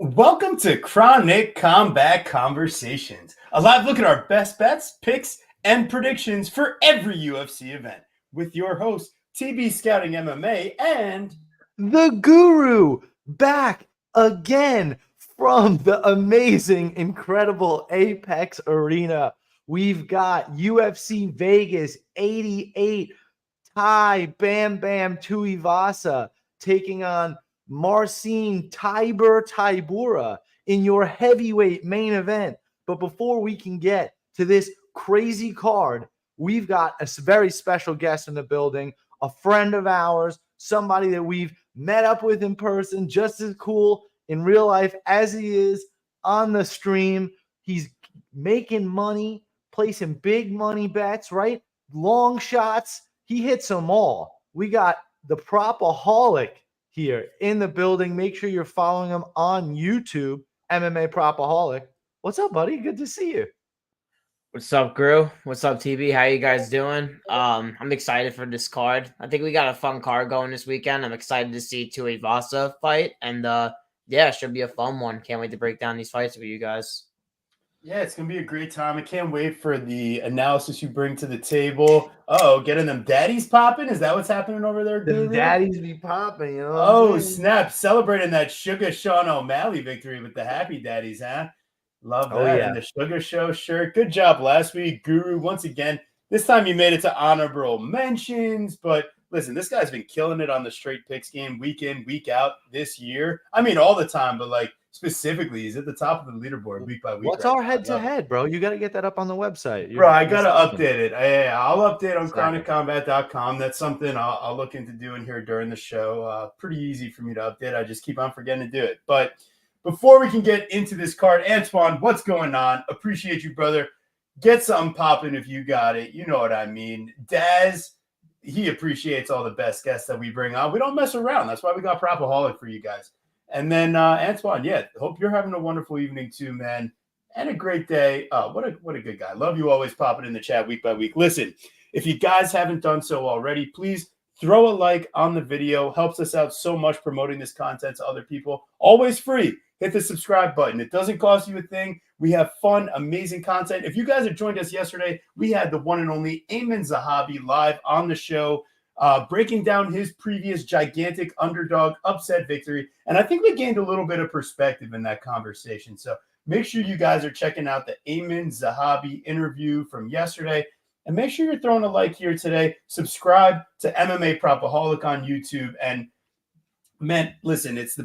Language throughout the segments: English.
Welcome to Chronic Combat Conversations, a live look at our best bets, picks, and predictions for every UFC event with your host, TB Scouting MMA, and the Guru back again from the amazing, incredible Apex Arena. We've got UFC Vegas 88, Ty Bam Bam Tuivasa taking on Marcin Tybura in your heavyweight main event. But before we can get to this crazy card, we've got a very special guest in the building, a friend of ours, somebody that we've met up with in person, just as cool in real life as he is on the stream. He's making money, placing big money bets, right? Long shots. He hits them all. We got the Propaholic here in the building. Make sure you're following him on YouTube, MMA Propaholic. What's up, buddy? Good to see you. What's up, Gru? What's up, TB? How you guys doing? I'm excited for this card. I think we got a fun card going this weekend. I'm excited to see Tuivasa fight, and yeah, it should be a fun one. Can't wait to break down these fights with you guys. yeah, it's going to be a great time. I can't wait for the analysis you bring to the table. Oh, getting them daddies popping? Is that what's happening over there, Guru? The daddies be popping, you know what Oh, I'm saying? snap. Celebrating that Sugar Sean O'Malley victory with the Happy Daddies, huh? Love that. Oh, yeah. And the Sugar Show shirt. Good job last week, Guru. Once again, this time you made it to honorable mentions. But listen, this guy's been killing it on the straight picks game week in, week out this year. I mean, all the time, but like specifically, he's at the top of the leaderboard week by week. What's our head-to-head, bro? You got to get that up on the website. Bro, I got to update it. I'll update on chroniccombat.com. That's something I'll look into doing here during the show. Pretty easy for me to update. I just keep on forgetting to do it. But before we can get into this card, Antoine, what's going on? Appreciate you, brother. Get something popping if you got it. You know what I mean. Daz, he appreciates all the best guests that we bring on. We don't mess around. That's why we got Propaholic for you guys. And then Antoine, yeah, hope you're having a wonderful evening too, man. And a great day. What a good guy. Love you always popping in the chat week by week. Listen, if you guys haven't done so already, please throw a like on the video. Helps us out so much promoting this content to other people. Always free. Hit the subscribe button. It doesn't cost you a thing. We have fun, amazing content. If you guys had joined us yesterday, we had the one and only Ayman Zahabi live on the show, breaking down his previous gigantic underdog upset victory. And I think we gained a little bit of perspective in that conversation. So make sure you guys are checking out the Ayman Zahabi interview from yesterday. And make sure you're throwing a like here today. Subscribe to MMA Propaholic on YouTube. And man, listen, it's the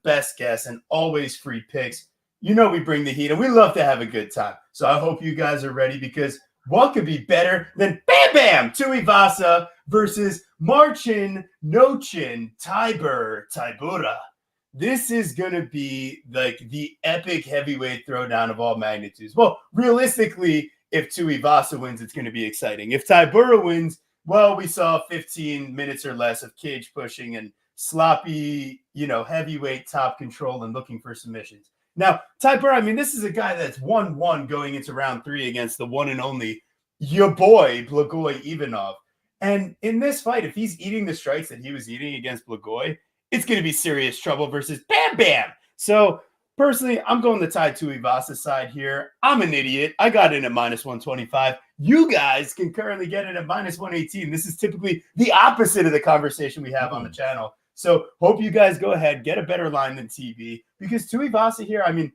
best guests, and always free picks. You know we bring the heat, and we love to have a good time. So I hope you guys are ready, because what could be better than Bam Bam Tuivasa versus Marcin Nochin Tybura? This is going to be like the epic heavyweight throwdown of all magnitudes. Well, realistically, if Tuivasa wins, it's going to be exciting. If Tybura wins, well, we saw 15 minutes or less of cage pushing and sloppy, heavyweight top control and looking for submissions. Now, Tybura, I mean, this is a guy that's 1-1 going into round 3 against the one and only your boy, Blagoy Ivanov. And in this fight, if he's eating the strikes that he was eating against Blagoy, it's going to be serious trouble versus Bam Bam. So, personally, I'm going the Ty Tuivasa side here. I'm an idiot. I got in at -125. You guys can currently get it at -118. This is typically the opposite of the conversation we have on the channel. So hope you guys go ahead, get a better line than TV, because Tuivasa here, I mean,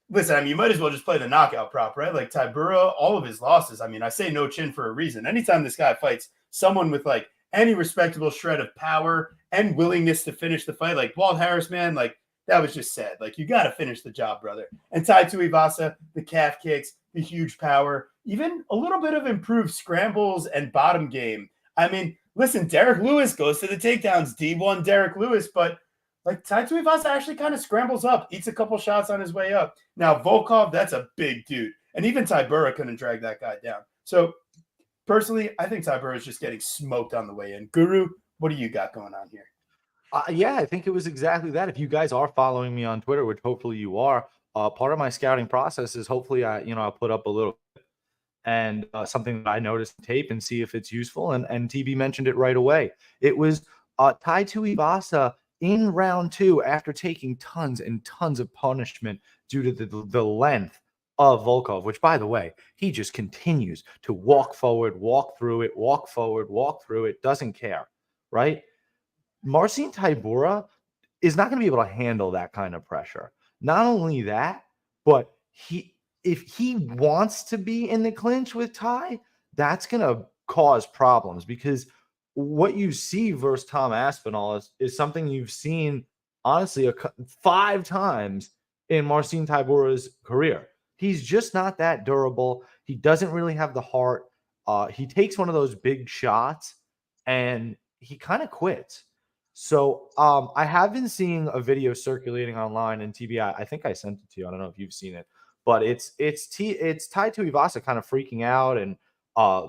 listen, you might as well just play the knockout prop, right? Like Tybura, all of his losses. I mean, I say no chin for a reason. Anytime this guy fights someone with like any respectable shred of power and willingness to finish the fight, like Walt Harris, man, like that was just sad. Like, you got to finish the job, brother. And Ty Tuivasa, the calf kicks, the huge power, even a little bit of improved scrambles and bottom game. I mean, listen, Derek Lewis goes to the takedowns, D1 Derek Lewis, but like Ty Tuivasa actually kind of scrambles up, eats a couple shots on his way up. Now, Volkov, that's a big dude. And even Tybura couldn't drag that guy down. So, personally, I think Tybura is just getting smoked on the way in. Guru, what do you got going on here? Yeah, I think it was exactly that. If you guys are following me on Twitter, which hopefully you are, part of my scouting process is hopefully I'll put up a little and something that I noticed in tape and see if it's useful. And TB mentioned it right away. It was Ty Tuivasa in round 2, after taking tons and tons of punishment due to the length of Volkov, which, by the way, he just continues to walk forward, walk through it, walk forward, walk through it, doesn't care, right? Marcin Tybura is not going to be able to handle that kind of pressure. Not only that, but if he wants to be in the clinch with Ty, that's going to cause problems, because what you see versus Tom Aspinall is something you've seen, honestly, 5 times in Marcin Tybura's career. He's just not that durable. He doesn't really have the heart. He takes one of those big shots and he kind of quits. So I have been seeing a video circulating online in TBI. I think I sent it to you. I don't know if you've seen it, but it's Tai Tuivasa kind of freaking out and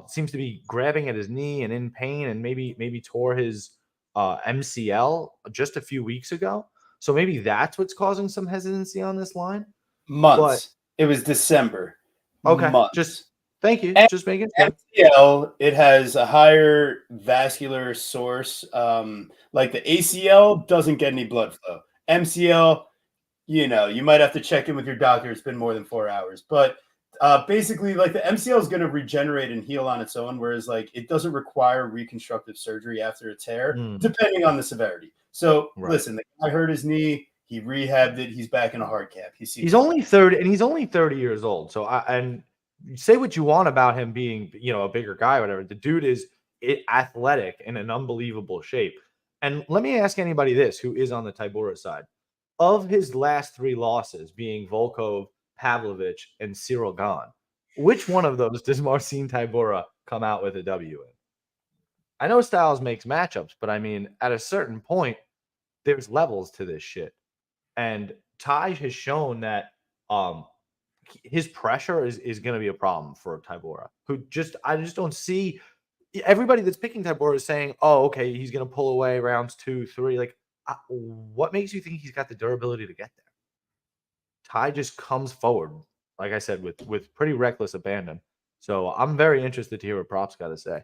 seems to be grabbing at his knee and in pain, and maybe tore his MCL just a few weeks ago. So maybe that's what's causing some hesitancy on this line. Months. It was December. Okay, Months. Thank you. Just making sure. MCL, it has a higher vascular source. Like the ACL doesn't get any blood flow. MCL, you might have to check in with your doctor. It's been more than 4 hours. But basically, like, the MCL is going to regenerate and heal on its own, whereas, like, it doesn't require reconstructive surgery after a tear, depending on the severity. So, listen, the guy hurt his knee. He rehabbed it. He's back in a hard cap. He's only 30, and he's only 30 years old. So, and say what you want about him being, a bigger guy or whatever. The dude is athletic and in unbelievable shape. And let me ask anybody this who is on the Tybura side. Of his last 3 losses, being Volkov, Pavlovich, and Cyril Gahn, which one of those does Marcin Tybura come out with a W in? I know Styles makes matchups, but I mean, at a certain point, there's levels to this shit. And Ty has shown that his pressure is going to be a problem for Tybura, I just don't see. Everybody that's picking Tybura is saying, oh, okay, he's going to pull away rounds 2, 3. Like, what makes you think he's got the durability to get there? Ty just comes forward, like I said, with pretty reckless abandon. So I'm very interested to hear what Props got to say.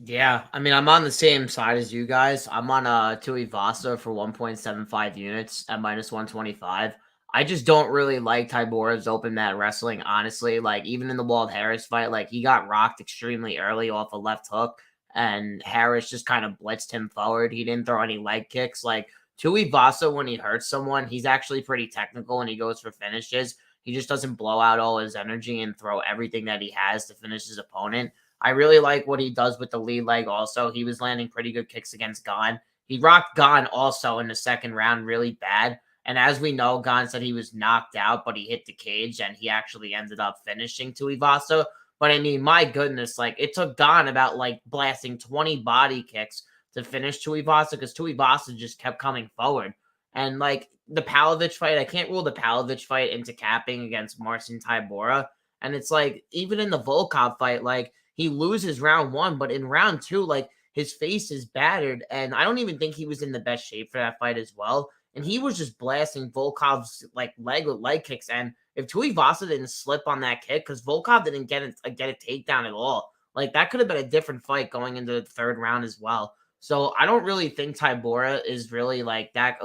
Yeah, I mean, I'm on the same side as you guys. I'm on Tuivasa for 1.75 units at -125. I just don't really like Tybura's open mat wrestling, honestly. Like, even in the Walt Harris fight, like, he got rocked extremely early off a left hook, and Harris just kind of blitzed him forward. He didn't throw any leg kicks. Like, Tuivasa, when he hurts someone, he's actually pretty technical and he goes for finishes. He just doesn't blow out all his energy and throw everything that he has to finish his opponent. I really like what he does with the lead leg also. He was landing pretty good kicks against Gahn. He rocked Gahn also in the second round really bad. And as we know, Gahn said he was knocked out, but he hit the cage and he actually ended up finishing Tuivasa. But I mean, my goodness, like, it took Gahn about like blasting 20 body kicks to finish Tuivasa because Tuivasa just kept coming forward. And like the Pavlovich fight, I can't rule the Pavlovich fight into capping against Marcin Tybura. And it's like, even in the Volkov fight, like, he loses round 1, but in round 2, like, his face is battered. And I don't even think he was in the best shape for that fight as well. And he was just blasting Volkov's like leg kicks. And if Tuivasa didn't slip on that kick, because Volkov didn't get a takedown at all, like, that could have been a different fight going into the 3rd round as well. So I don't really think Tybura is really like that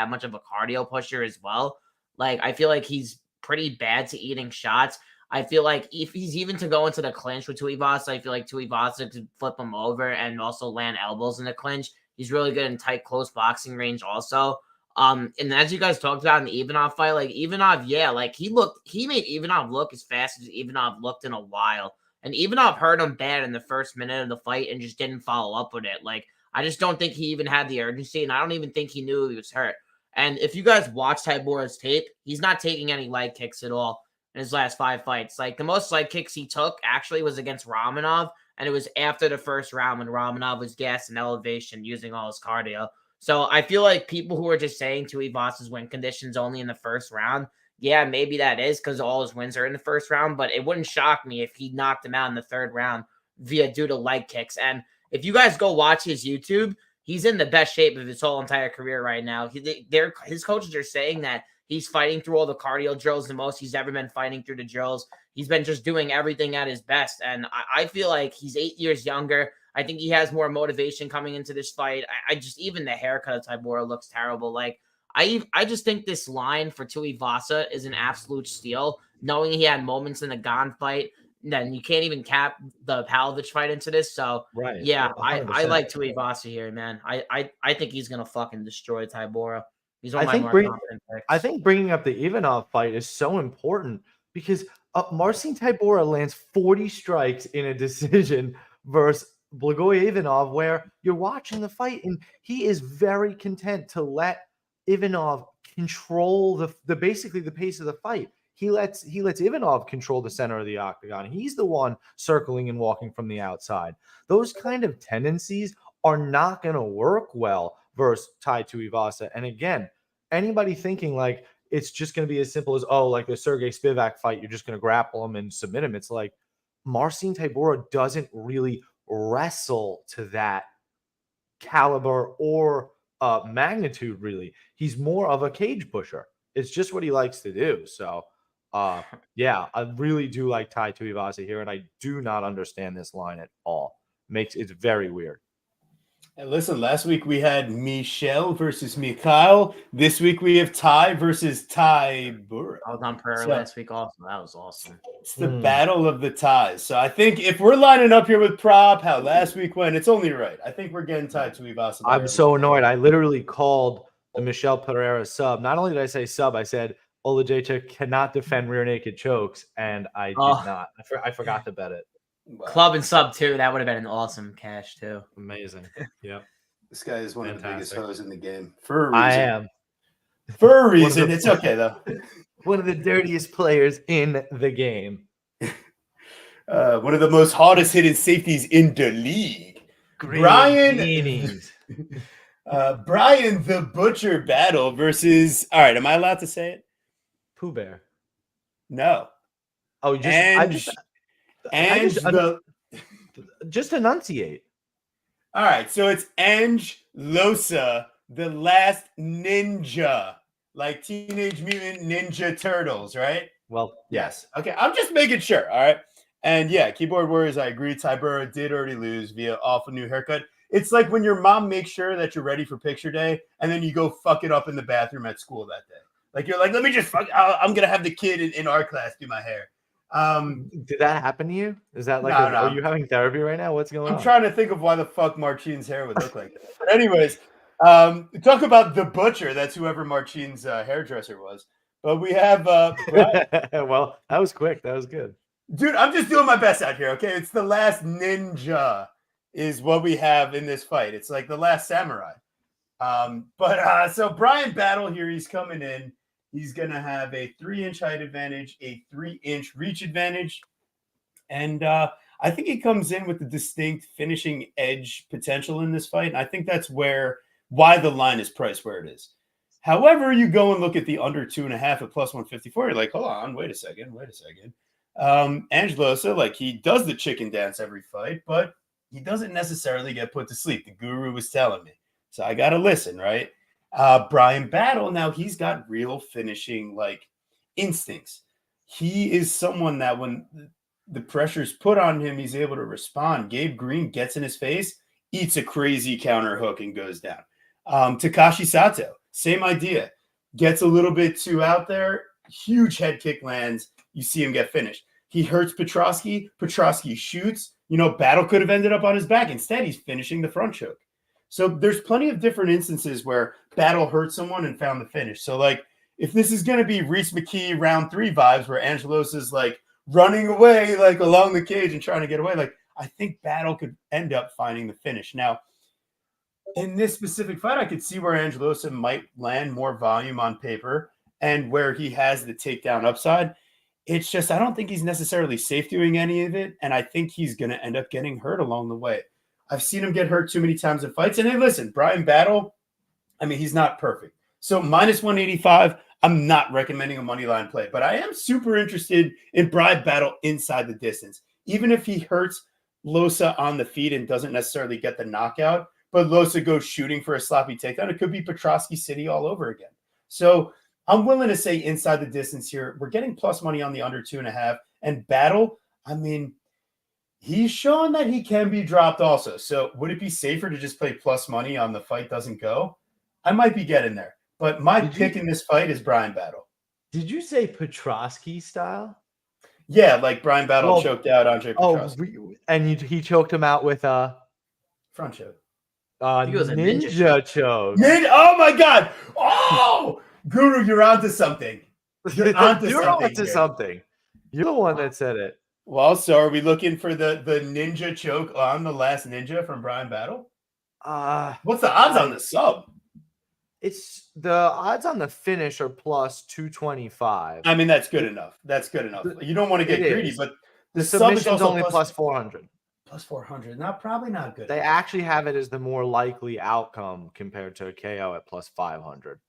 much of a cardio pusher as well. Like, I feel like he's pretty bad to eating shots. I feel like if he's even to go into the clinch with Tuivasa, I feel like Tuivasa could flip him over and also land elbows in the clinch. He's really good in tight, close boxing range also. And as you guys talked about in the Ivanov fight, like, Ivanov, yeah, like, he made Ivanov look as fast as Ivanov looked in a while. And Ivanov hurt him bad in the first minute of the fight and just didn't follow up with it. Like, I just don't think he even had the urgency, and I don't even think he knew he was hurt. And if you guys watch Tybura's tape, he's not taking any leg kicks at all in his last 5 fights. Like, the most leg kicks he took actually was against Romanov, and it was after the first round when Romanov was gassed in elevation using all his cardio. So I feel like people who are just saying Tuivasa's win conditions only in the first round, yeah, maybe that is because all his wins are in the first round, but it wouldn't shock me if he knocked him out in the 3rd round due to leg kicks. And if you guys go watch his YouTube, he's in the best shape of his whole entire career right now. His coaches are saying that he's fighting through all the cardio drills the most he's ever been fighting through the drills. He's been just doing everything at his best. And I feel like he's 8 years younger. I think he has more motivation coming into this fight. I just, even the haircut of Tybura looks terrible. Like, I just think this line for Tuivasa is an absolute steal. Knowing he had moments in the Gon fight, then you can't even cap the Pavlovich fight into this. So Right. yeah, I 100%. like Tuivasa here, man. I think he's gonna fucking destroy Tybura. He's one I of my think more bring, confident picks. I think bringing up the Ivanov fight is so important because Marcin Tybura lands 40 strikes in a decision versus Blagoy Ivanov, where you're watching the fight and he is very content to let Ivanov control the basically the pace of the fight. He lets Ivanov control the center of the octagon. He's the one circling and walking from the outside. Those kind of tendencies are not going to work well versus Tai Tuivasa. And again, anybody thinking like it's just going to be as simple as, oh, like the Sergey Spivak fight, you're just going to grapple him and submit him. It's like Marcin Tybura doesn't really wrestle to that caliber or magnitude, really. He's more of a cage pusher. It's just what he likes to do. So, yeah, I really do like Tai Tuivasa here, and I do not understand this line at all. It's very weird. And listen, last week we had Michelle versus Mikhail. This week we have Ty versus Tybura. I was on prayer last week also. That was awesome. It's the battle of the ties. So I think if we're lining up here with prop, how last week went, it's only right. I think we're getting Tai Tuivasa. I'm so annoyed. I literally called the Michelle Pereira sub. Not only did I say sub, I said Olajaychuk cannot defend rear naked chokes, and I did not. I forgot to bet it. Wow. Club and sub too. That would have been an awesome cash too. Amazing. Yeah. This guy is one Fantastic. of the biggest hoes in the game. For a reason. I am. For a reason. It's okay though. One of the dirtiest players in the game. One of the most hardest hitting safeties in the league. Brian the Butcher Battle versus. All right, am I allowed to say it? Pooh Bear. No. Oh, just enunciate. All right, so it's Ange Losa, the last ninja, like Teenage Mutant Ninja Turtles, right? Well, yes. Okay, I'm just making sure. All right. And yeah, Keyboard Warriors, I agree. Tybura did already lose via awful new haircut. It's like when your mom makes sure that you're ready for picture day, and then you go fuck it up in the bathroom at school that day. Like you're like, let me just fuck. I'm gonna have the kid in our class do my hair. Did that happen to you? Is that like, no. Are you having therapy right now? What's going on? I'm trying to think of why the fuck Marcin's hair would look like that. But anyways, talk about the Butcher. That's whoever Marcin's hairdresser was. But we have well, that was quick. That was good. Dude, I'm just doing my best out here, okay? It's the last ninja is what we have in this fight. It's like the last samurai. So Brian Battle here, he's coming in. He's going to have a 3-inch height advantage, a 3-inch reach advantage. And I think he comes in with the distinct finishing edge potential in this fight. And I think that's why the line is priced where it is. However, you go and look at the under 2.5 at plus 154. You're like, hold on, wait a second. Angelosa, like he does the chicken dance every fight, but he doesn't necessarily get put to sleep. The guru was telling me. So I got to listen, right? Brian Battle, now he's got real finishing like instincts. He is someone that when the pressure's put on him, he's able to respond. Gabe Green gets in his face, eats a crazy counter hook and goes down. Takashi Sato, same idea. Gets a little bit too out there, huge head kick lands. You see him get finished. He hurts Petrosky. Petrosky shoots. Battle could have ended up on his back. Instead, he's finishing the front choke. So there's plenty of different instances where Battle hurt someone and found the finish. So, like, if this is going to be Reese McKee round 3 vibes where Angelos is, like, running away, like, along the cage and trying to get away, like, I think Battle could end up finding the finish. Now, in this specific fight, I could see where Angelosa might land more volume on paper and where he has the takedown upside. It's just I don't think he's necessarily safe doing any of it, and I think he's going to end up getting hurt along the way. I've seen him get hurt too many times in fights. And hey, listen, Brian Battle, I mean, he's not perfect. So minus 185, I'm not recommending a money line play, but I am super interested in Brian Battle inside the distance. Even if he hurts Losa on the feet and doesn't necessarily get the knockout, but Losa goes shooting for a sloppy takedown, it could be Petrosky City all over again. So I'm willing to say inside the distance here. We're getting plus money on the under 2.5. And Battle, I mean, He's shown that he can be dropped also. So would it be safer to just play plus money on the fight doesn't go? I might be getting there. But my pick in this fight is Brian Battle. Did you say Petrosky style? Yeah, like Brian Battle choked out Andre Petrosky. And he choked him out with front choke. I think it was a ninja choke. Oh my god! Oh, Guru, you're onto something. You're onto something. You're the one that said it. Well, so are we looking for the ninja choke on the last ninja from Brian Battle? What's the odds on the sub? It's the odds on the finish are plus 225. I mean, that's good enough. That's good enough. You don't want to get greedy, but the submission's only plus 400. Plus 400. Probably not good. They actually have it as the more likely outcome compared to a KO at plus 500.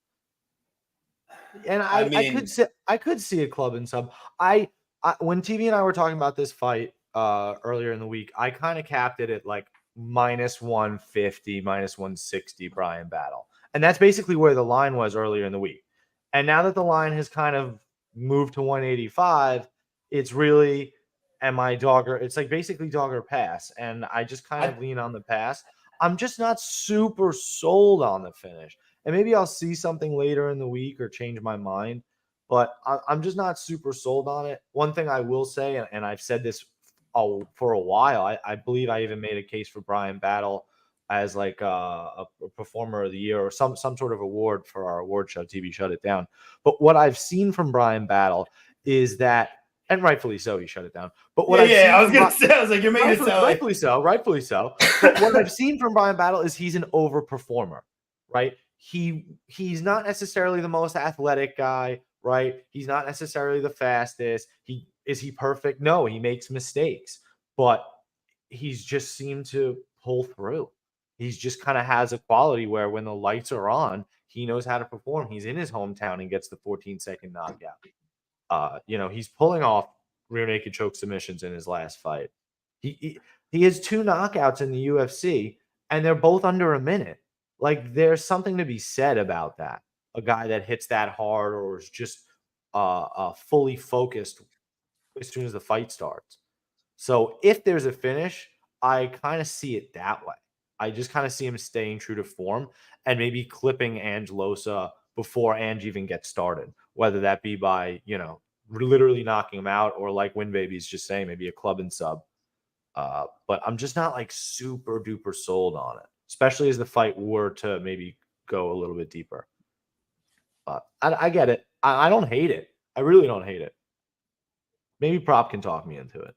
And I could see a club and sub. When TV and I were talking about this fight earlier in the week, I kind of capped it at like minus 150, minus 160 Brian Battle. And that's basically where the line was earlier in the week. And now that the line has kind of moved to 185, it's really, it's like basically dog or pass. And I just kind of lean on the pass. I'm just not super sold on the finish. And maybe I'll see something later in the week or change my mind. But I'm just not super sold on it. One thing I will say, and I've said this for a while, I believe I even made a case for Brian Battle as like a performer of the year or some sort of award for our award show. TV shut it down. But what I've seen from Brian Battle is that, and rightfully so, he shut it down. But what I was gonna say, I was like, you're making it sound rightfully so. But what I've seen from Brian Battle is he's an overperformer, right? He's not necessarily the most athletic guy, right? He's not necessarily the fastest. Is he perfect? No, he makes mistakes, but he's just seemed to pull through. He's just kind of has a quality where when the lights are on, he knows how to perform. He's in his hometown and gets the 14-second knockout. He's pulling off rear naked choke submissions in his last fight. He has 2 knockouts in the UFC, and they're both under a minute. Like, there's something to be said about that. A guy that hits that hard or is just fully focused as soon as the fight starts. So if there's a finish, I kind of see it that way. I just kind of see him staying true to form and maybe clipping Angelosa before Ange even gets started, whether that be by, literally knocking him out or like Win Baby's just saying, maybe a club and sub. But I'm just not like super duper sold on it, especially as the fight were to maybe go a little bit deeper. But I get it. I don't hate it. I really don't hate it. Maybe Prop can talk me into it.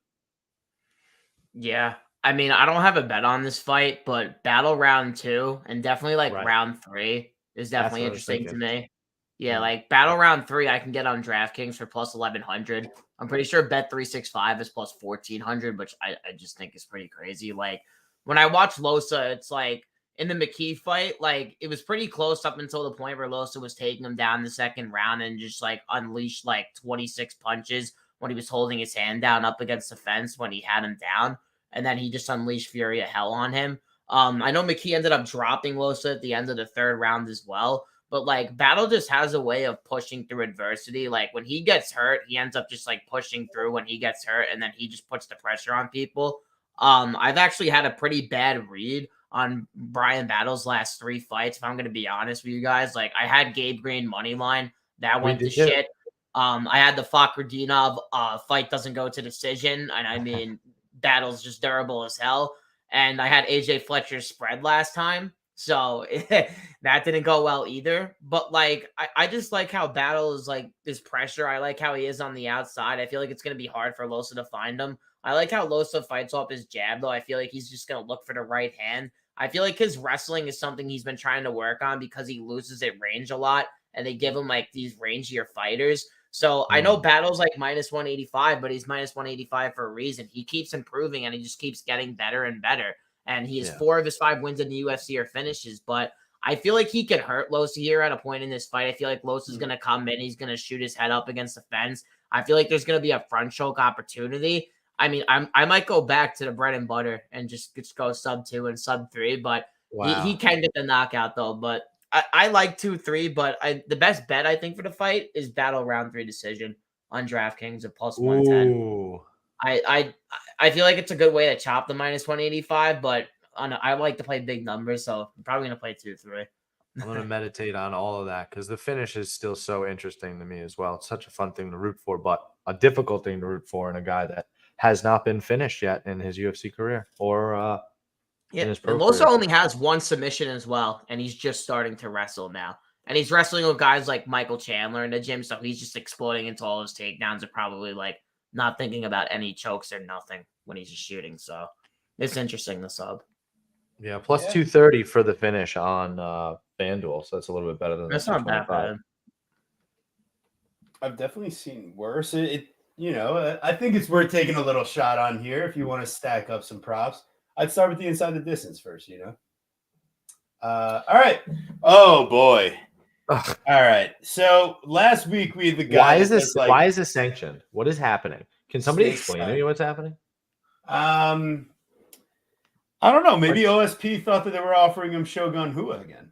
Yeah. I mean, I don't have a bet on this fight, but Battle round 2 and definitely round 3 is definitely interesting to me. Yeah, like Battle round 3, I can get on DraftKings for plus 1,100. I'm pretty sure Bet 365 is plus 1,400, which I just think is pretty crazy. Like, when I watch Losa, it's like in the McKee fight, like it was pretty close up until the point where Losa was taking him down the second round and just like unleashed like 26 punches when he was holding his hand down up against the fence when he had him down. And then he just unleashed fury of hell on him. I know McKee ended up dropping Losa at the end of the 3rd round as well. But like Battle just has a way of pushing through adversity. Like when he gets hurt, he ends up just like pushing through when he gets hurt, and then he just puts the pressure on people. I've actually had a pretty bad read on Brian Battle's last 3 fights, if I'm going to be honest with you guys. Like I had Gabe Green money line that went to shit. I had the Fakhretdinov fight doesn't go to decision, and I mean Battle's just durable as hell. And I had AJ Fletcher's spread last time, so that didn't go well either. But like I just like how Battle is like this pressure. I like how he is on the outside. I feel like it's going to be hard for Losa to find him. I like how Losa fights off his jab, though. I feel like he's just going to look for the right hand. I feel like his wrestling is something he's been trying to work on because he loses at range a lot, and they give him like these rangier fighters. So I know Battle's like minus 185, but he's minus 185 for a reason. He keeps improving, and he just keeps getting better and better. And he has 4 of his 5 wins in the UFC are finishes. But I feel like he could hurt Losa here at a point in this fight. I feel like Losa's going to come in. He's going to shoot his head up against the fence. I feel like there's going to be a front choke opportunity. I mean, I might go back to the bread and butter and just go sub 2 and sub 3. But he can get the knockout, though. But I like 2-3, but the best bet I think for the fight is Battle round 3 decision on DraftKings at plus 110. I feel like it's a good way to chop the -185, but I like to play big numbers, so I'm probably gonna play 2-3. I'm going to meditate on all of that because the finish is still so interesting to me as well. It's such a fun thing to root for, but a difficult thing to root for in a guy that has not been finished yet in his UFC career or in his pro Loso career. only has one submission as well, and he's just starting to wrestle now. And he's wrestling with guys like Michael Chandler in the gym, so he's just exploding into all his takedowns and probably like not thinking about any chokes or nothing when he's just shooting. So it's interesting, the sub. Yeah, plus 230 for the finish on FanDuel, so that's a little bit better than That's not that bad. I've definitely seen worse. I think it's worth taking a little shot on here if you want to stack up some props. I'd start with the inside the distance first, All right. Oh boy. All right. So last week we had the guy. Why is this sanctioned? What is happening? Can somebody explain to me what's happening? I don't know. Maybe OSP thought that they were offering him Shogun Hua again.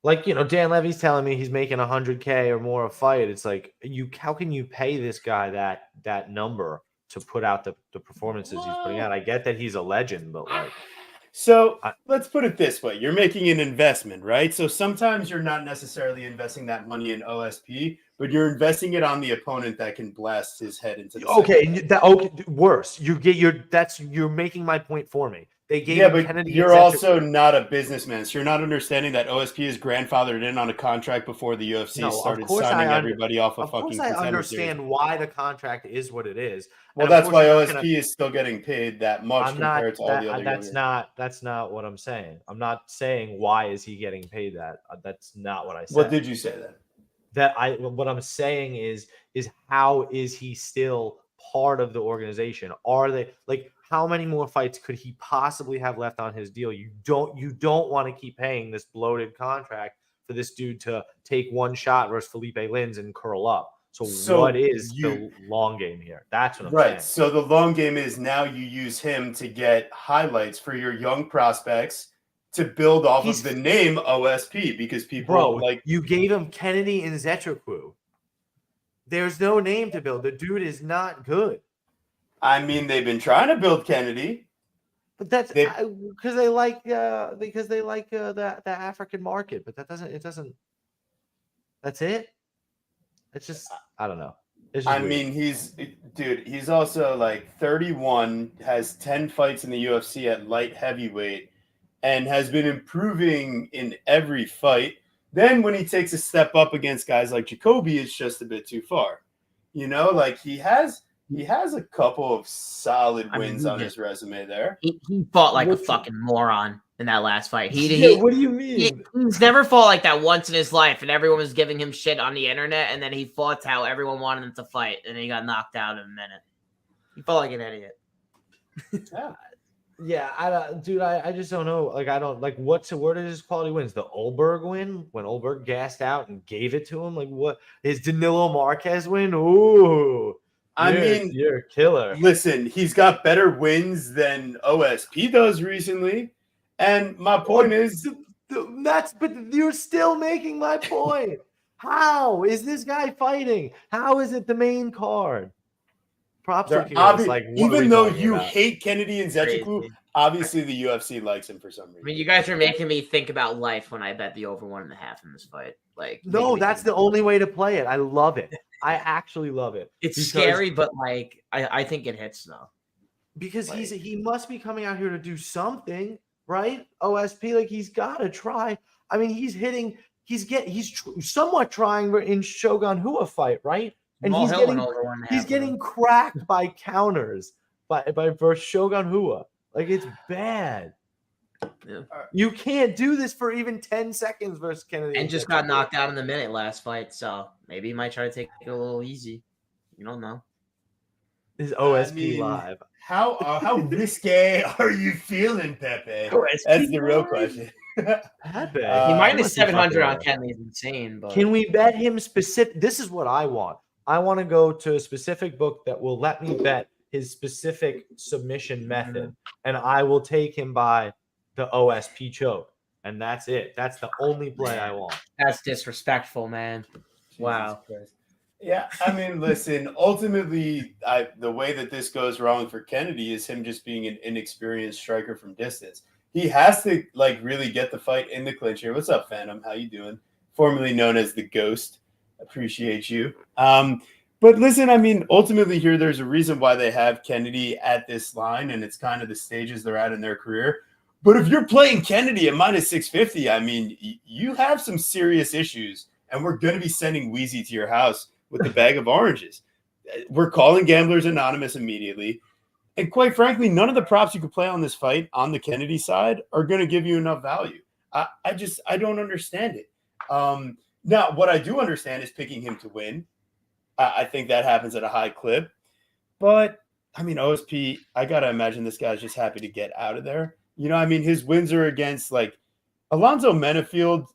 Like, Dan Levy's telling me he's making $100K or more a fight. It's like, how can you pay this guy that number to put out the performances he's putting out? I get that he's a legend, but like. So let's put it this way. You're making an investment, right? So sometimes you're not necessarily investing that money in OSP, but you're investing it on the opponent that can blast his head into the worse. You're making my point for me. They gave but Kennedy. You're also not a businessman, so you're not understanding that OSP is grandfathered in on a contract before the UFC started signing everybody off a fucking. Of course, I understand why the contract is what it is. Well, that's why OSP is still getting paid that much compared to all the other. That's not what I'm saying. I'm not saying why is he getting paid that. That's not what I said. What did you say then? What I'm saying is how is he still part of the organization? Are they like? How many more fights could he possibly have left on his deal? You don't want to keep paying this bloated contract for this dude to take one shot versus Felipe Lins and curl up. So what is the long game here? That's what I'm saying. Right. So the long game is now you use him to get highlights for your young prospects to build off of the name OSP because people you gave him Kennedy and Zetriku. There's no name to build. The dude is not good. I mean, they've been trying to build Kennedy, but that's because they like the African market. But it doesn't. That's it. It's just I don't know. I mean, he's also like 31, has 10 fights in the UFC at light heavyweight, and has been improving in every fight. Then when he takes a step up against guys like Jacoby, it's just a bit too far. Like he has a couple of solid wins on his resume there. He fought like a fucking moron in that last fight. What do you mean? He's never fought like that once in his life, and everyone was giving him shit on the internet, and then he fought how everyone wanted him to fight, and then he got knocked out in a minute. He fought like an idiot. Yeah, I just don't know. Like, I don't like where did his quality wins? The Olberg win when Olberg gassed out and gave it to him. Like, what is Danilo Marquez win? Ooh. You're a killer. Listen, he's got better wins than OSP does recently. And my point is but you're still making my point. How is this guy fighting? How is it the main card? Props even though you hate Kennedy and Zetriku, obviously the UFC likes him for some reason. I mean, you guys are making me think about life when I bet the over 1.5 in this fight. Like, no, that's the only way to play it. I love it. I actually love it. It's scary, but like I think it hits though. Because he must be coming out here to do something, right? OSP, like he's got to try. I mean, he's somewhat trying in Shogun Hua fight, right? And he's getting cracked by counters by versus Shogun Hua. Like it's bad. Yeah. You can't do this for even 10 seconds versus Kennedy. And just got knocked out in the minute last fight, so maybe he might try to take it a little easy. You don't know. Is OSP live? How risque are you feeling, Pepe? That's the real question. Pepe. He minus 700 on Kennedy is insane. But can we bet him specific? This is what I want. I want to go to a specific book that will let me bet his specific submission method, and I will take him by the OSP choke, and that's it. That's the only play I want. That's disrespectful, man. Wow. Yeah, I mean, listen, ultimately, the way that this goes wrong for Kennedy is him just being an inexperienced striker from distance. He has to like really get the fight in the clinch here. What's up, Phantom? How you doing? Formerly known as the Ghost. Appreciate you. But listen, I mean, ultimately here, there's a reason why they have Kennedy at this line, and it's kind of the stages they're at in their career. But if you're playing Kennedy at minus 650, I mean, you have some serious issues, and we're going to be sending Wheezy to your house with the bag of oranges. We're calling Gamblers Anonymous immediately. And quite frankly, none of the props you could play on this fight on the Kennedy side are going to give you enough value. I don't understand it. Now, what I do understand is picking him to win. I think that happens at a high clip. But, I mean, OSP, I got to imagine this guy's just happy to get out of there. You know, I mean, his wins are against, like, Alonzo Menafield.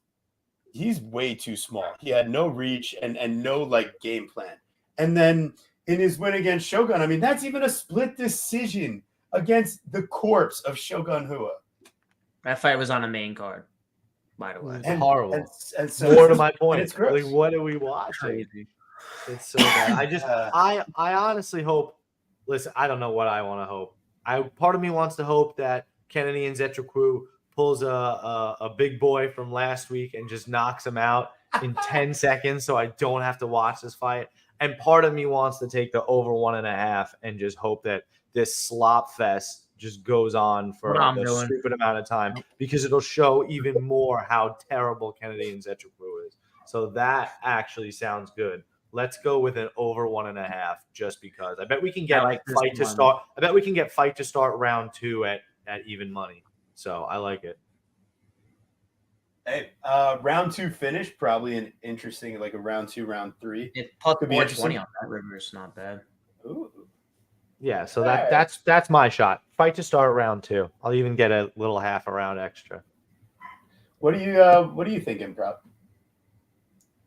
He's way too small. He had no reach and no like game plan. And then in his win against Shogun, I mean, that's even a split decision against the corpse of Shogun Hua. That fight was on a main card, by the way. It's horrible. And so more to my point, it's gross. like, what are we watching? It's so bad. I honestly hope. Listen, I don't know what I want to hope. Part of me wants to hope that Kennedy and Zetrikou pulls a big boy from last week and just knocks him out in 10 seconds so I don't have to watch this fight. And part of me wants to take the over 1.5 and just hope that this slop fest just goes on for a stupid amount of time, because it'll show even more how terrible Kennedy and Zetrikou is. So that actually sounds good. Let's go with an over 1.5 just because. I bet we can get fight to start. I bet we can get fight to start round 2 at even money. So I like it. Hey, round 2 finish, probably an interesting, like a round 2, round 3. It's plus 420 on that river. It's not bad. Ooh. Yeah, so that's my shot. Fight to start round 2. I'll even get a little half a round extra. What are you thinking, prop?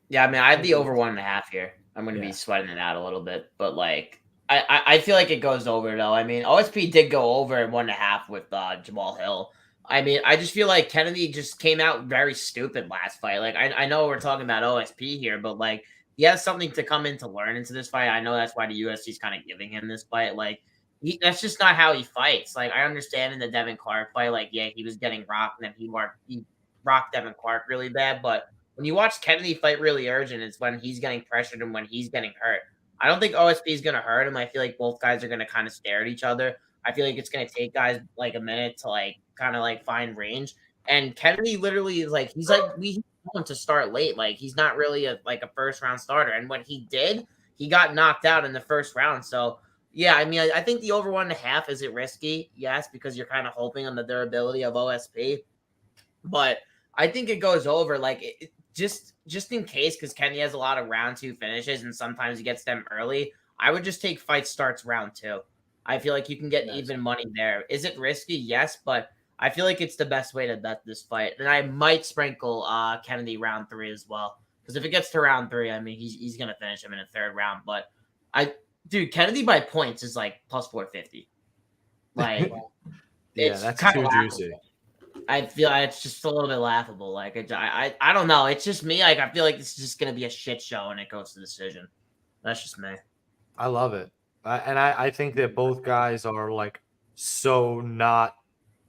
Yeah, I mean, I have the over 1.5 here. I'm going to be sweating it out a little bit, but like, I feel like it goes over though. I mean, OSP did go over at 1.5 with Jamal Hill. I mean, I just feel like Kennedy just came out very stupid last fight. Like, I know we're talking about OSP here, but like, he has something to come in to learn into this fight. I know that's why the UFC is kind of giving him this fight. Like, that's just not how he fights. Like, I understand in the Devin Clark fight, like, yeah, he was getting rocked, and then he rocked Devin Clark really bad. But when you watch Kennedy fight really urgent, it's when he's getting pressured and when he's getting hurt. I don't think OSP is going to hurt him. I feel like both guys are going to kind of stare at each other. I feel like it's going to take guys like a minute to like kind of like find range. And Kennedy literally is like, he's going to start late. Like, he's not really a first round starter. And when he did, he got knocked out in the first round. So yeah, I mean, I think the over 1.5, is it risky? Yes, because you're kind of hoping on the durability of OSP. But I think it goes over like just in case, because Kennedy has a lot of round 2 finishes and sometimes he gets them early. I would just take fight starts round 2. I feel like you can get even money there. Is it risky? Yes, but I feel like it's the best way to bet this fight. And I might sprinkle Kennedy round 3 as well. Because if it gets to round 3, I mean, he's going to finish him in a third round. But Kennedy by points is like plus 450. Like, yeah, that's too juicy. I feel it's just a little bit laughable. Like, I don't know. It's just me. Like, I feel like this is just going to be a shit show and it goes to decision. That's just me. I love it. I think that both guys are like so not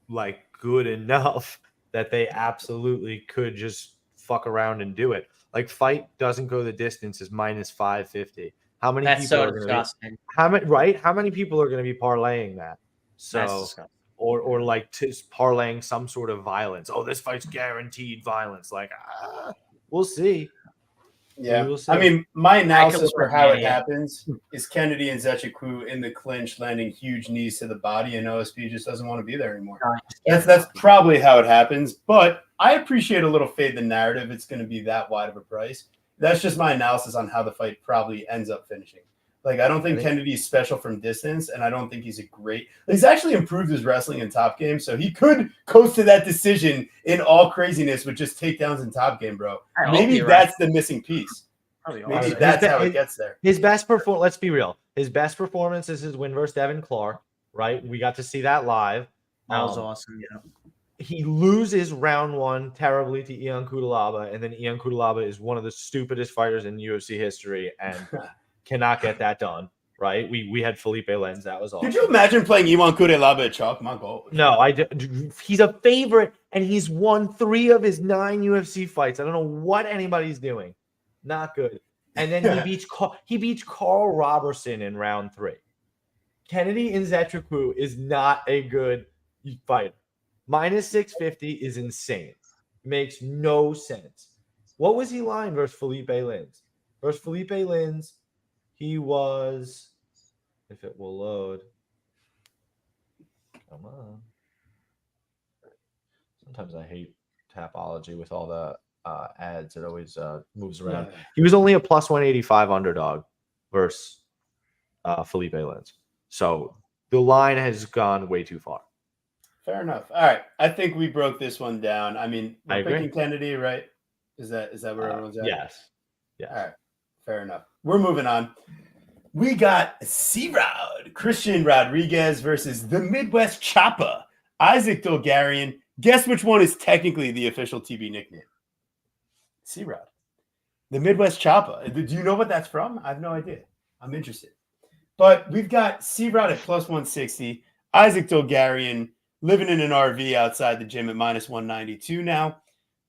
like good enough that they absolutely could just fuck around and do it. Like, fight doesn't go the distance is minus 550. How many That's people so are disgusting. How many people are going to be parlaying that? So or like parlaying some sort of violence. Oh, this fight's guaranteed violence. Like, we'll see. Yeah, we'll see. I mean, my analysis for how it happens is Kennedy and Zetrikou in the clinch landing huge knees to the body, and OSP just doesn't want to be there anymore. That's probably how it happens. But I appreciate a little fade the narrative. It's going to be that wide of a price. That's just my analysis on how the fight probably ends up finishing. Like, I don't think Kennedy's special from distance, and I don't think he's he's actually improved his wrestling in Top Game, so he could coast to that decision in all craziness with just takedowns in Top Game, bro. Maybe that's the missing piece. Maybe that's how it gets there. His best performance, let's be real, his best performance is his win versus Devin Clark, right? We got to see that live. That was awesome, yeah. he loses round 1 terribly to Ion Cutelaba, and then Ion Cutelaba is one of the stupidest fighters in UFC history and cannot get that done. Right? We had Felipe Lenz. That was awesome. Could you imagine playing Ion Cutelaba at chalk? My goal. No, he's a favorite, and he's won 3 of his 9 UFC fights. I don't know what anybody's doing. Not good. And then he beats Carl Robertson in round 3. Kennedy Nzechukwu is not a good fighter. Minus 650 is insane. Makes no sense. What was he lying versus Felipe Lins? Versus Felipe Lins, he was, if it will load. Come on. Sometimes I hate Tapology with all the ads. It always moves around. Yeah. He was only a plus 185 underdog versus Felipe Lins. So the line has gone way too far. Fair enough. All right. I think we broke this one down. I mean, we're picking Kennedy, right? Is that where everyone's at? Yes. All right. Fair enough. We're moving on. We got C-Rod, Christian Rodriguez versus the Midwest Chopper, Isaac Dolgarian. Guess which one is technically the official TB nickname? C-Rod. The Midwest Chopper. Do you know what that's from? I have no idea. I'm interested. But we've got C-Rod at plus 160, Isaac Dolgarian living in an RV outside the gym at minus 192 now.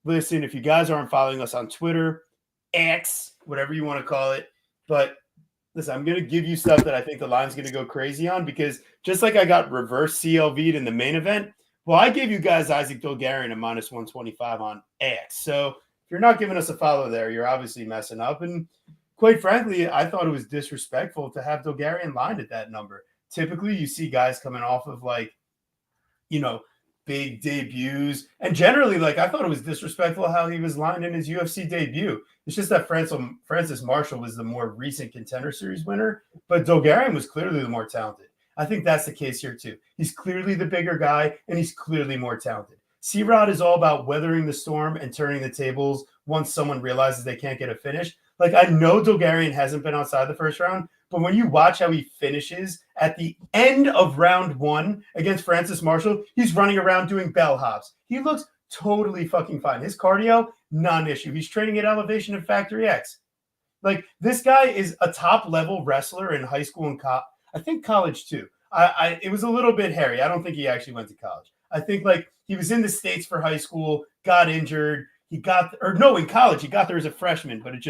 Listen, if you guys aren't following us on Twitter, X, whatever you want to call it, but listen, I'm going to give you stuff that I think the line's going to go crazy on, because just like I got reverse CLV'd in the main event, well, I gave you guys Isaac Dolgarian at minus 125 on X. So if you're not giving us a follow there, you're obviously messing up. And quite frankly, I thought it was disrespectful to have Dolgarian lined at that number. Typically, you see guys coming off of big debuts. And generally, I thought it was disrespectful how he was lined in his UFC debut. It's just that Francis Marshall was the more recent Contender Series winner, but Dolgarian was clearly the more talented. I think that's the case here too. He's clearly the bigger guy, and he's clearly more talented. C-Rod is all about weathering the storm and turning the tables once someone realizes they can't get a finish. I know Dolgarian hasn't been outside the first round, but when you watch how he finishes at the end of round 1 against Francis Marshall, he's running around doing bell hops. He looks totally fucking fine. His cardio, non-issue. He's training at Elevation and Factory X. This guy is a top-level wrestler in high school and I think college too. It was a little bit hairy. I don't think he actually went to college. I think he was in the States for high school, got injured. In college, he got there as a freshman, but it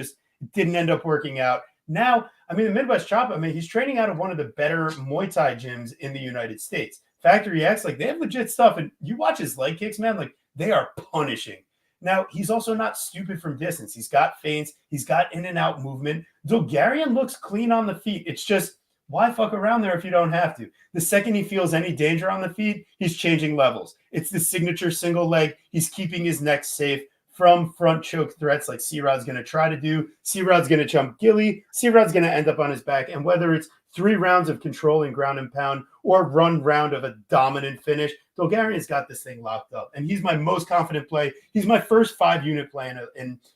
didn't end up working out. Now, the Midwest Chopper, he's training out of one of the better Muay Thai gyms in the United States. Factory X, they have legit stuff. And you watch his leg kicks, man, they are punishing. Now, he's also not stupid from distance. He's got feints. He's got in and out movement. Dolgarian looks clean on the feet. It's just, why fuck around there if you don't have to? The second he feels any danger on the feet, he's changing levels. It's the signature single leg. He's keeping his neck safe from front choke threats like C-Rod's going to try to do. C-Rod's going to jump Gilly. C-Rod's going to end up on his back. And whether it's 3 rounds of controlling ground and pound or one round of a dominant finish, Dolgarian's got this thing locked up. And he's my most confident play. He's my first 5-unit play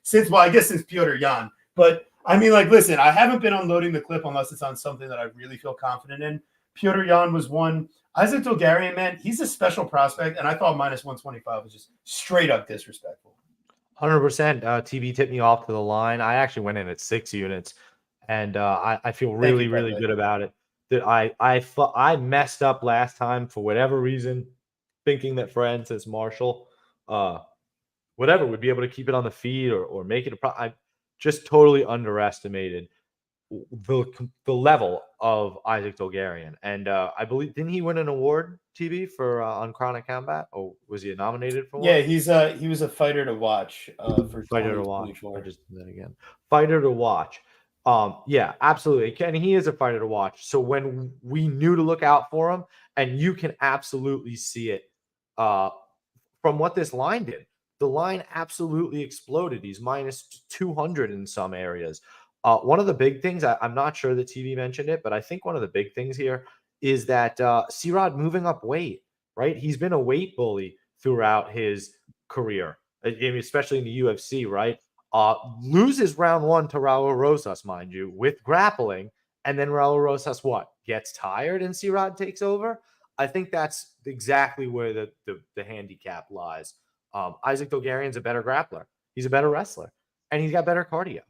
since Petr Yan. But listen, I haven't been unloading the clip unless it's on something that I really feel confident in. Petr Yan was one. Isaac Dolgarian, man, he's a special prospect. And I thought minus 125 was just straight up disrespectful. 100%. TB tipped me off to the line. I actually went in at 6 units, and I feel really good about it. That I messed up last time for whatever reason, thinking that Francis Marshall, whatever, would be able to keep it on the feed or make it I just totally underestimated the level of Isaac Dolgarian. And I believe, didn't he win an award, TB, for on Chronic Combat? Or was he nominated for one? Yeah, he was a fighter to watch for fighter to watch. I just did that again. Fighter to watch. Yeah, absolutely. And he is a fighter to watch. So when we knew to look out for him, and you can absolutely see it from what this line did. The line absolutely exploded. He's minus 200 in some areas. One of the big things, I'm not sure that TV mentioned it, but I think one of the big things here is that C-Rod moving up weight, right? He's been a weight bully throughout his career, especially in the UFC, right? Loses round 1 to Raul Rosas, mind you, with grappling. And then Raul Rosas, gets tired and C-Rod takes over? I think that's exactly where the handicap lies. Isaac Dulgarian's a better grappler. He's a better wrestler, and he's got better cardio.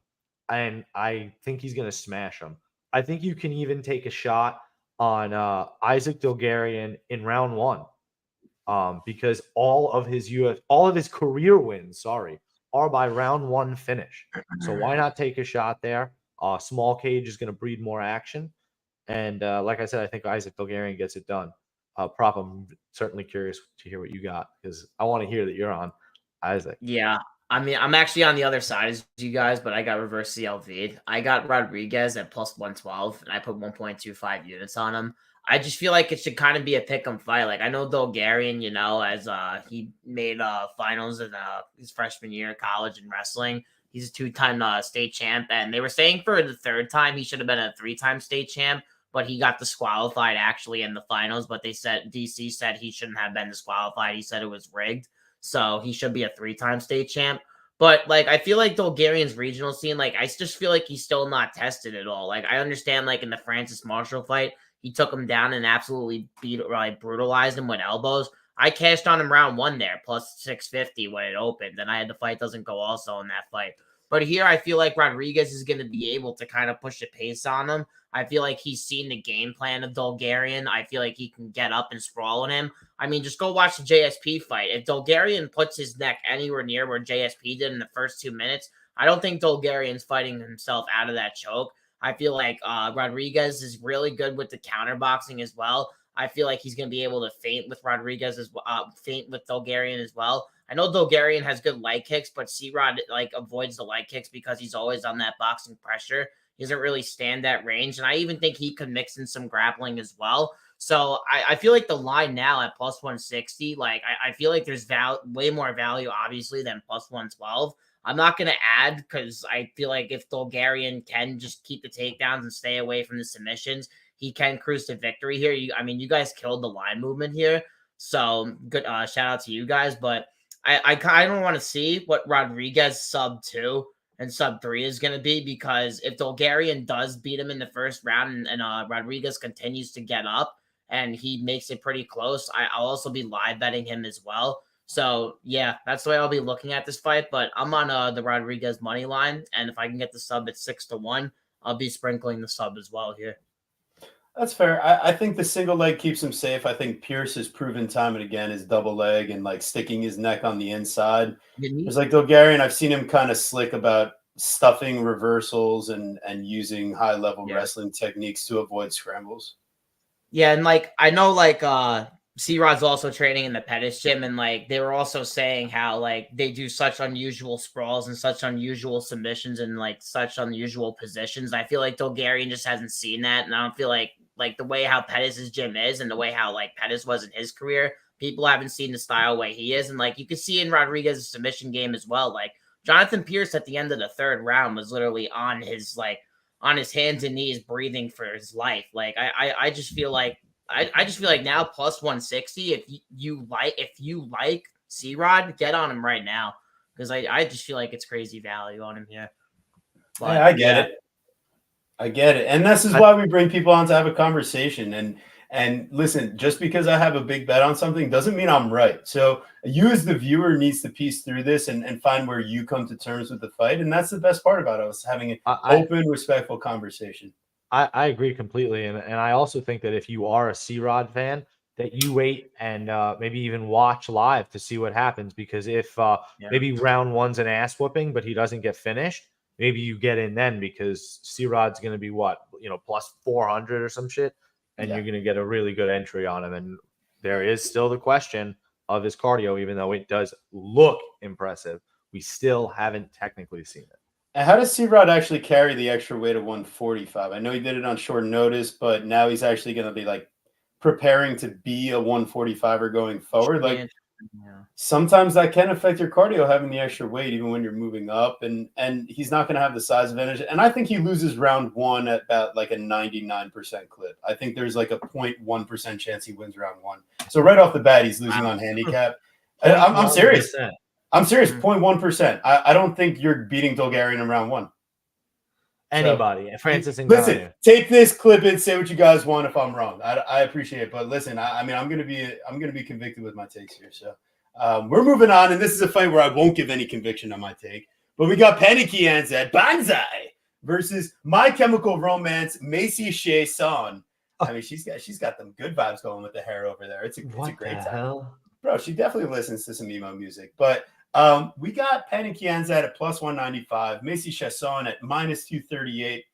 And I think he's going to smash him. I think you can even take a shot on Isaac Dulgarian in round 1, because all of his career wins, are by round 1 finish. So why not take a shot there? Small cage is going to breed more action, and like I said, I think Isaac Dulgarian gets it done. Prop, I'm certainly curious to hear what you got, because I want to hear that you're on Isaac. Yeah. I mean, I'm actually on the other side as you guys, but I got reverse CLV'd. I got Rodriguez at plus 112, and I put 1.25 units on him. I just feel like it should kind of be a pick 'em fight. Like, I know Dulgarian, as he made finals in his freshman year of college in wrestling. He's a 2-time state champ, and they were saying for the 3rd time he should have been a 3-time state champ, but he got disqualified actually in the finals. But they said DC said he shouldn't have been disqualified. He said it was rigged. So he should be a 3-time state champ. But, like, I feel like Dulgarian's regional scene, like, I just feel like he's still not tested at all. Like, I understand, like, in the Francis Marshall fight, he took him down and absolutely brutalized him with elbows. I cashed on him round 1 there, plus 650 when it opened. And I had the fight doesn't go also in that fight. But here, I feel like Rodriguez is going to be able to kind of push the pace on him. I feel like he's seen the game plan of Dulgarian. I feel like he can get up and sprawl on him. I mean, just go watch the JSP fight. If Dulgarian puts his neck anywhere near where JSP did in the first 2 minutes, I don't think Dulgarian's fighting himself out of that choke. I feel like Rodriguez is really good with the counterboxing as well. I feel like he's going to be able to feint with feint with Dulgarian as well. I know Dulgarian has good leg kicks, but C-Rod avoids the leg kicks because he's always on that boxing pressure. He doesn't really stand that range, and I even think he could mix in some grappling as well. So I feel like the line now at plus 160, I feel like there's way more value, obviously, than plus 112. I'm not going to add because I feel like if Dulgarian can just keep the takedowns and stay away from the submissions, he can cruise to victory here. You guys killed the line movement here. So good shout out to you guys. But I kind of want to see what Rodriguez sub 2 and sub 3 is going to be, because if Dulgarian does beat him in the first round and Rodriguez continues to get up and he makes it pretty close, I'll also be live betting him as well. So, yeah, that's the way I'll be looking at this fight. But I'm on the Rodriguez money line, and if I can get the sub at 6-1, I'll be sprinkling the sub as well here. That's fair. I think the single leg keeps him safe. I think Pierce has proven time and again his double leg and sticking his neck on the inside. It's like Dulgarian, I've seen him kind of slick about stuffing reversals and using high level wrestling techniques to avoid scrambles. Yeah, and I know C-Rod's also training in the Pettis gym, and they were also saying how they do such unusual sprawls and such unusual submissions and such unusual positions. I feel like Dulgarian just hasn't seen that, and I don't feel like the way how Pettis' gym is and the way how Pettis was in his career, people haven't seen the style way he is, and you can see in Rodriguez's submission game as well. Jonathan Pierce at the end of the 3rd round was literally on his hands and knees breathing for his life. I just feel like now plus 160, if you like C-Rod, get on him right now, because I just feel like it's crazy value on him here. But, I get it. And this is why we bring people on to have a conversation. And listen, just because I have a big bet on something doesn't mean I'm right. So you as the viewer needs to piece through this and find where you come to terms with the fight. And that's the best part about us, having an open, respectful conversation. I agree completely. And I also think that if you are a C-Rod fan, that you wait and maybe even watch live to see what happens. Because if maybe round 1's an ass whooping, but he doesn't get finished, maybe you get in then, because C-Rod's going to be plus 400 or some shit. And you're going to get a really good entry on him. And there is still the question of his cardio, even though it does look impressive. We still haven't technically seen it. And how does C-Rod actually carry the extra weight of 145? I know he did it on short notice, but now he's actually going to be preparing to be a 145er going forward. Sometimes that can affect your cardio, having the extra weight, even when you're moving up. And he's not going to have the size advantage. And I think he loses round 1 at about a 99% clip. I think there's a 0.1% chance he wins round 1. So right off the bat, he's losing on handicap. I'm serious. I'm serious. 0.1%. I don't think you're beating Dulgarian in round 1. Anybody. Francis Ngannou. Listen, take this, clip it, say what you guys want if I'm wrong. I appreciate it. But listen, I mean, I'm gonna be convicted with my takes here. So we're moving on, and this is a fight where I won't give any conviction on my take. But we got Panicky Anzad Banzai versus My Chemical Romance Macy Shea Son. I mean, she's got them good vibes going with the hair over there. It's a great time. Hell? Bro, she definitely listens to some emo music. But we got Panicky Anzad at plus 195, Macy Chasson at minus 238.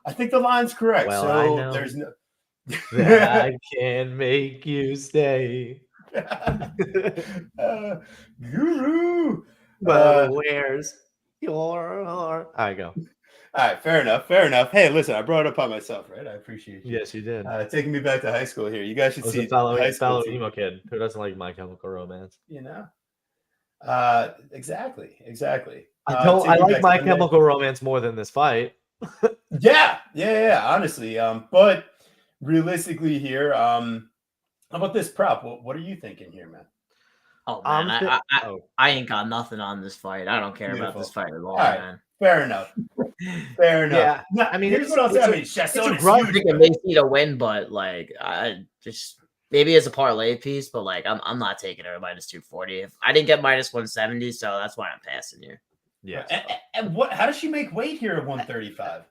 I think the line's correct. Well, so there's no that I can make you stay. Guru. But where's your heart? I go. All right, fair enough. Hey, listen, I brought it upon myself, right? I appreciate you. Yes, you did. Taking me back to high school here. You guys should see a fellow team. emo kid who doesn't like My Chemical Romance. You know? Exactly. I like My Chemical Romance more than this fight. Yeah. Honestly, but realistically here, how about this prop? What are you thinking here, man? Oh man, I ain't got nothing on this fight. I don't care about this fight at all, man. Fair enough. Yeah, I mean, here's what I'll say. I mean, Chasson is huge. I think it may see to win, but like, I just maybe as a parlay piece, but like, I'm not taking her minus 240. If I didn't get minus 170, so that's why I'm passing here. Yeah. And what? How does she make weight here at 135?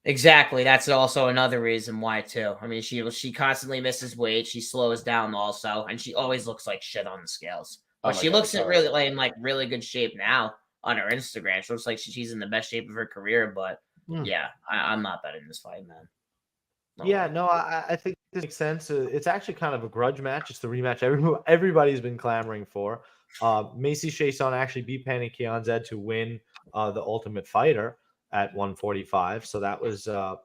Exactly. That's also another reason why too. I mean, she constantly misses weight. She slows down also, and she always looks like shit on the scales. But she looks in really good shape now on her Instagram. She looks like she's in the best shape of her career. But yeah, I'm not betting this fight, man. I think this makes sense. It's actually kind of a grudge match. It's the rematch everybody's been clamoring for. Macy Chasson actually beat Panicky Anzad to win the Ultimate Fighter at 145. So that was, that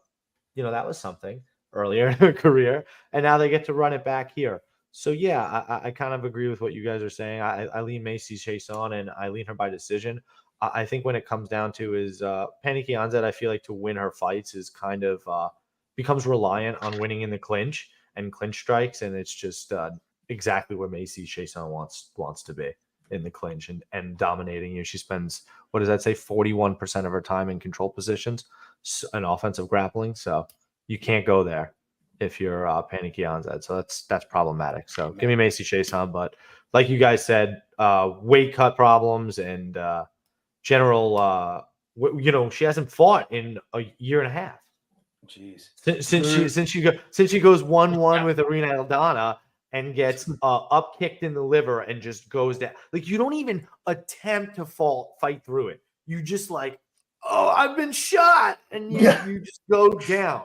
was something earlier in her career. And now they get to run it back here. So, yeah, I kind of agree with what you guys are saying. I lean Macy Chasson, and I lean her by decision. I think when it comes down to is Panicky Anzad, I feel like to win her fights is kind of becomes reliant on winning in the clinch and clinch strikes. And it's just exactly where Macy Chasson wants to be in the clinch and dominating you. She spends, 41% of her time in control positions and offensive grappling. So you can't go there if you're Panicky Anzad. So that's problematic. So give me Macy Chasson. But like you guys said, weight cut problems and general, she hasn't fought in a year and a half. Jeez. Since she goes 1-1 with Arena Aldana and gets up kicked in the liver and just goes down. Like, you don't even attempt to fight through it. You just like, oh, I've been shot, and you just go down.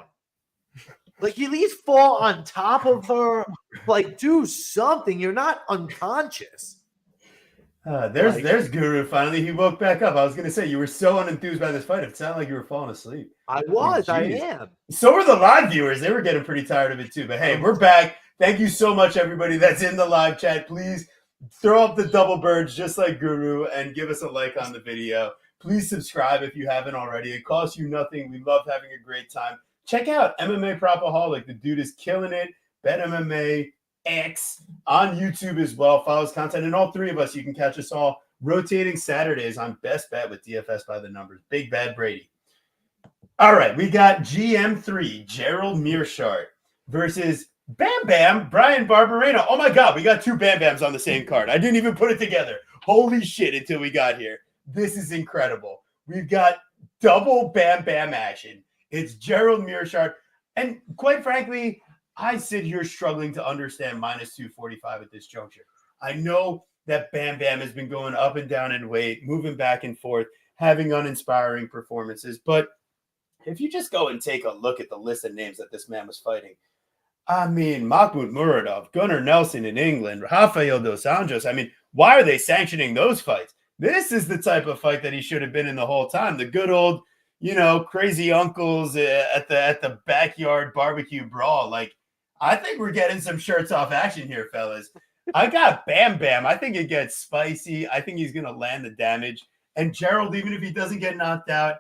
Like, you at least fall on top of her. Like, do something. You're not unconscious. There's Guru. Finally, he woke back up. I was gonna say, you were so unenthused by this fight. It sounded like you were falling asleep. I am. So were the live viewers. They were getting pretty tired of it too. But hey, we're back. Thank you so much, everybody that's in the live chat. Please throw up the double birds just like Guru and give us a like on the video. Please subscribe if you haven't already. It costs you nothing. We love having a great time. Check out MMA Propaholic. The dude is killing it. Bet MMA X on YouTube as well. Follows content. And all three of us, you can catch us all rotating Saturdays on Best Bet with DFS by the numbers. Big Bad Brady. All right, we got GM3, Gerald Mearshart versus Bam Bam, Brian Barberena. Oh my God, we got two Bam Bams on the same card. I didn't even put it together. Holy shit, until we got here. This is incredible. We've got double Bam Bam action. It's Gerald Mearshart. And quite frankly, I sit here struggling to understand minus 245 at this juncture. I know that Bam Bam has been going up and down in weight, moving back and forth, having uninspiring performances. But if you just go and take a look at the list of names that this man was fighting, I mean, Mahmoud Muradov, Gunnar Nelson in England, Rafael Dos Anjos. I mean, why are they sanctioning those fights? This is the type of fight that he should have been in the whole time. The good old, crazy uncles at the backyard barbecue brawl. Like, I think we're getting some shirts off action here, fellas. I got Bam Bam. I think it gets spicy. I think he's going to land the damage. And Gerald, even if he doesn't get knocked out,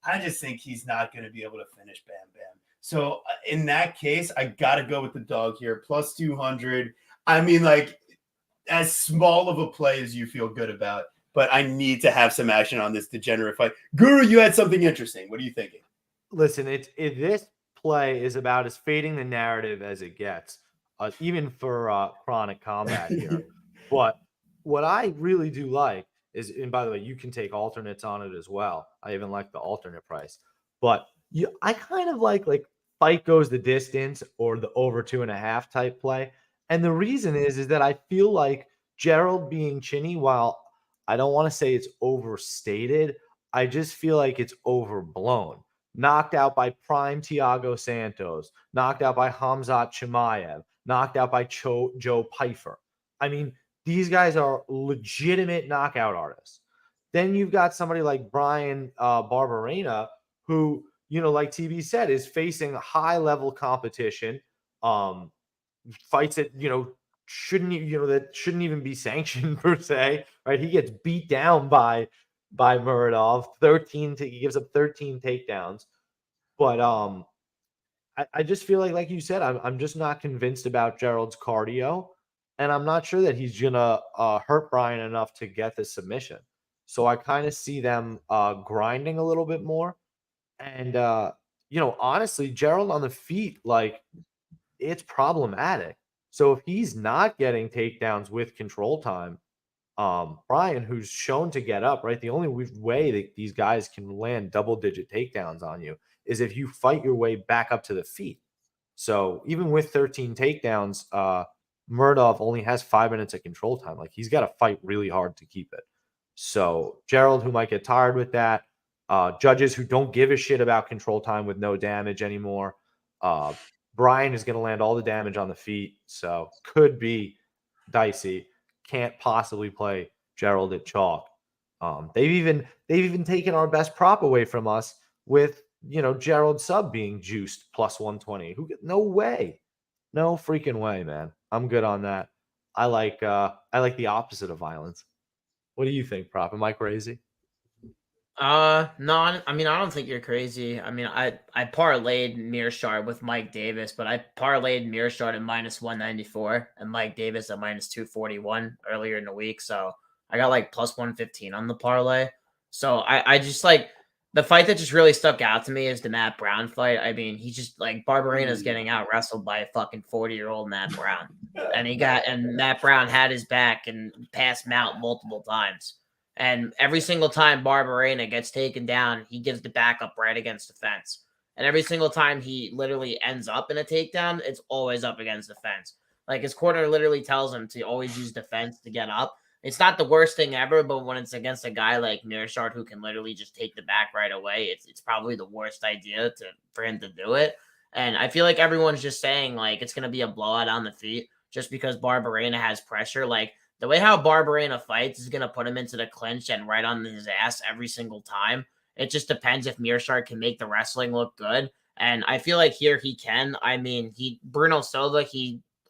I just think he's not going to be able to finish Bam Bam. So in that case, I got to go with the dog here, plus 200. I mean, like, as small of a play as you feel good about, but I need to have some action on this degenerate fight. Guru, you had something interesting. What are you thinking? listen, this play is about as fading the narrative as it gets, even for Chronic Combat here. But what I really do like is, and by the way, you can take alternates on it as well. I even like the alternate price. But I kind of like fight goes the distance or the over 2.5 type play. And the reason is that I feel like Gerald being chinny, while I don't want to say it's overstated, I just feel like it's overblown. Knocked out by prime Thiago Santos, knocked out by Hamzat Chimaev, knocked out by Joe Pfeiffer. I mean, these guys are legitimate knockout artists. Then you've got somebody like Brian Barberena, who, like TB said, is facing high level competition, fights that, that shouldn't even be sanctioned per se, right? He gets beat down by Muradov. He gives up 13 takedowns. But I just feel like you said, I'm just not convinced about Gerald's cardio, and I'm not sure that he's gonna hurt Brian enough to get the submission. So I kind of see them grinding a little bit more. And honestly, Gerald on the feet, like, it's problematic. So if he's not getting takedowns with control time, Brian, who's shown to get up, right? The only way that these guys can land double-digit takedowns on you is if you fight your way back up to the feet. So even with 13 takedowns, Murdov only has 5 minutes of control time. Like, he's got to fight really hard to keep it. So Gerald, who might get tired with that, judges who don't give a shit about control time with no damage anymore. Brian is going to land all the damage on the feet, so could be dicey. Can't possibly play Gerald at chalk. They've even taken our best prop away from us with Gerald sub being juiced plus 120. No way, no freaking way, man. I'm good on that. I like the opposite of violence. What do you think, prop? Am I crazy? No, I mean, I don't think you're crazy. I mean, I parlayed Mearshart with Mike Davis, but I parlayed Mearshart at minus 194 and Mike Davis at minus 241 earlier in the week. So I got like plus 115 on the parlay. So I just like the fight that just really stuck out to me is the Matt Brown fight. I mean, he just like Barberena's getting out wrestled by a fucking 40-year-old Matt Brown. And Matt Brown had his back and passed him out multiple times. And every single time Barberena gets taken down, he gives the backup right against the fence. And every single time he literally ends up in a takedown, it's always up against the fence. Like, his corner literally tells him to always use the fence to get up. It's not the worst thing ever, but when it's against a guy like Mearshart who can literally just take the back right away, it's probably the worst idea for him to do it. And I feel like everyone's just saying, like, it's going to be a blowout on the feet just because Barberena has pressure. Like, the way how Barberena fights is going to put him into the clinch and right on his ass every single time. It just depends if Mearshart can make the wrestling look good. And I feel like here he can. I mean, Bruno Silva,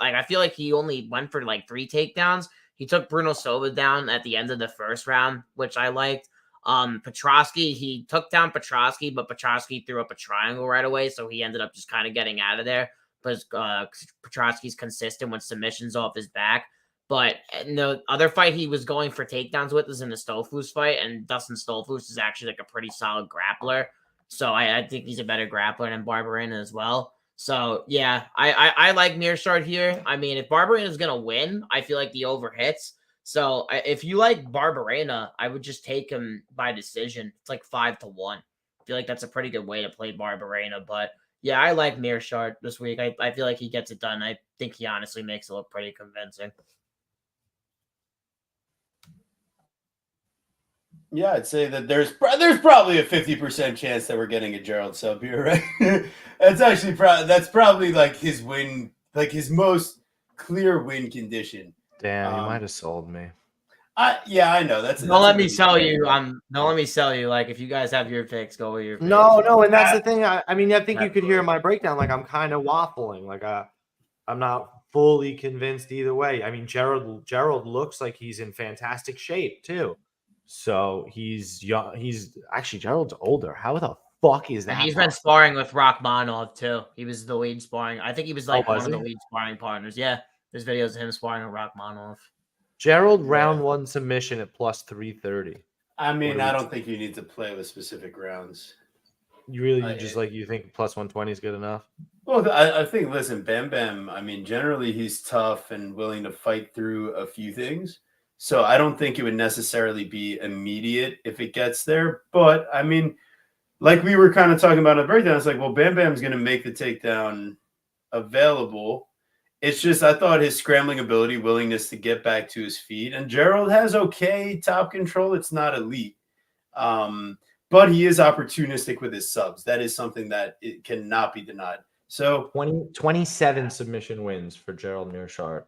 I feel like he only went for like 3 takedowns. He took Bruno Silva down at the end of the first round, which I liked. Petrosky, he took down Petrosky, but Petrosky threw up a triangle right away, so he ended up just kind of getting out of there. Because Petrosky's consistent with submissions off his back. But the other fight he was going for takedowns with is in the Stolfus fight, and Dustin Stolfus is actually like a pretty solid grappler. So I think he's a better grappler than Barberena as well. So yeah, I like Mearshart here. I mean, if Barberena is gonna win, I feel like the over hits. So if you like Barberena, I would just take him by decision. It's like 5-1. I feel like that's a pretty good way to play Barberena. But yeah, I like Mearshart this week. I feel like he gets it done. I think he honestly makes it look pretty convincing. Yeah, I'd say that there's probably a 50% chance that we're getting a Gerald sub here, right? That's actually that's probably like his win, like his most clear win condition. Damn, you might have sold me. Yeah, I know. Don't let me sell you. Don't let me sell you. Like, if you guys have your picks, go with your picks. No, and that's the thing. I mean, I think you could hear my breakdown. Like, I'm kind of waffling. Like, I'm not fully convinced either way. I mean, Gerald looks like he's in fantastic shape too. So he's young. Gerald's older. How the fuck is that? And he's been sparring with Rachmanov too. He was the lead sparring. I think he was like one of the lead sparring partners. Yeah, there's videos of him sparring with Rachmanov. Gerald round 1 submission at plus 330. I mean, I don't think you need to play with specific rounds. You think plus 120 is good enough? Well, I think, listen, Bam Bam, I mean, generally he's tough and willing to fight through a few things. So I don't think it would necessarily be immediate if it gets there. But I mean, like we were kind of talking about in the breakdown, it's like, well, Bam Bam's going to make the takedown available. It's just, I thought his scrambling ability, willingness to get back to his feet, and Gerald has okay top control. It's not elite. But he is opportunistic with his subs. That is something that it cannot be denied. So 27 submission wins for Gerald Mearshart.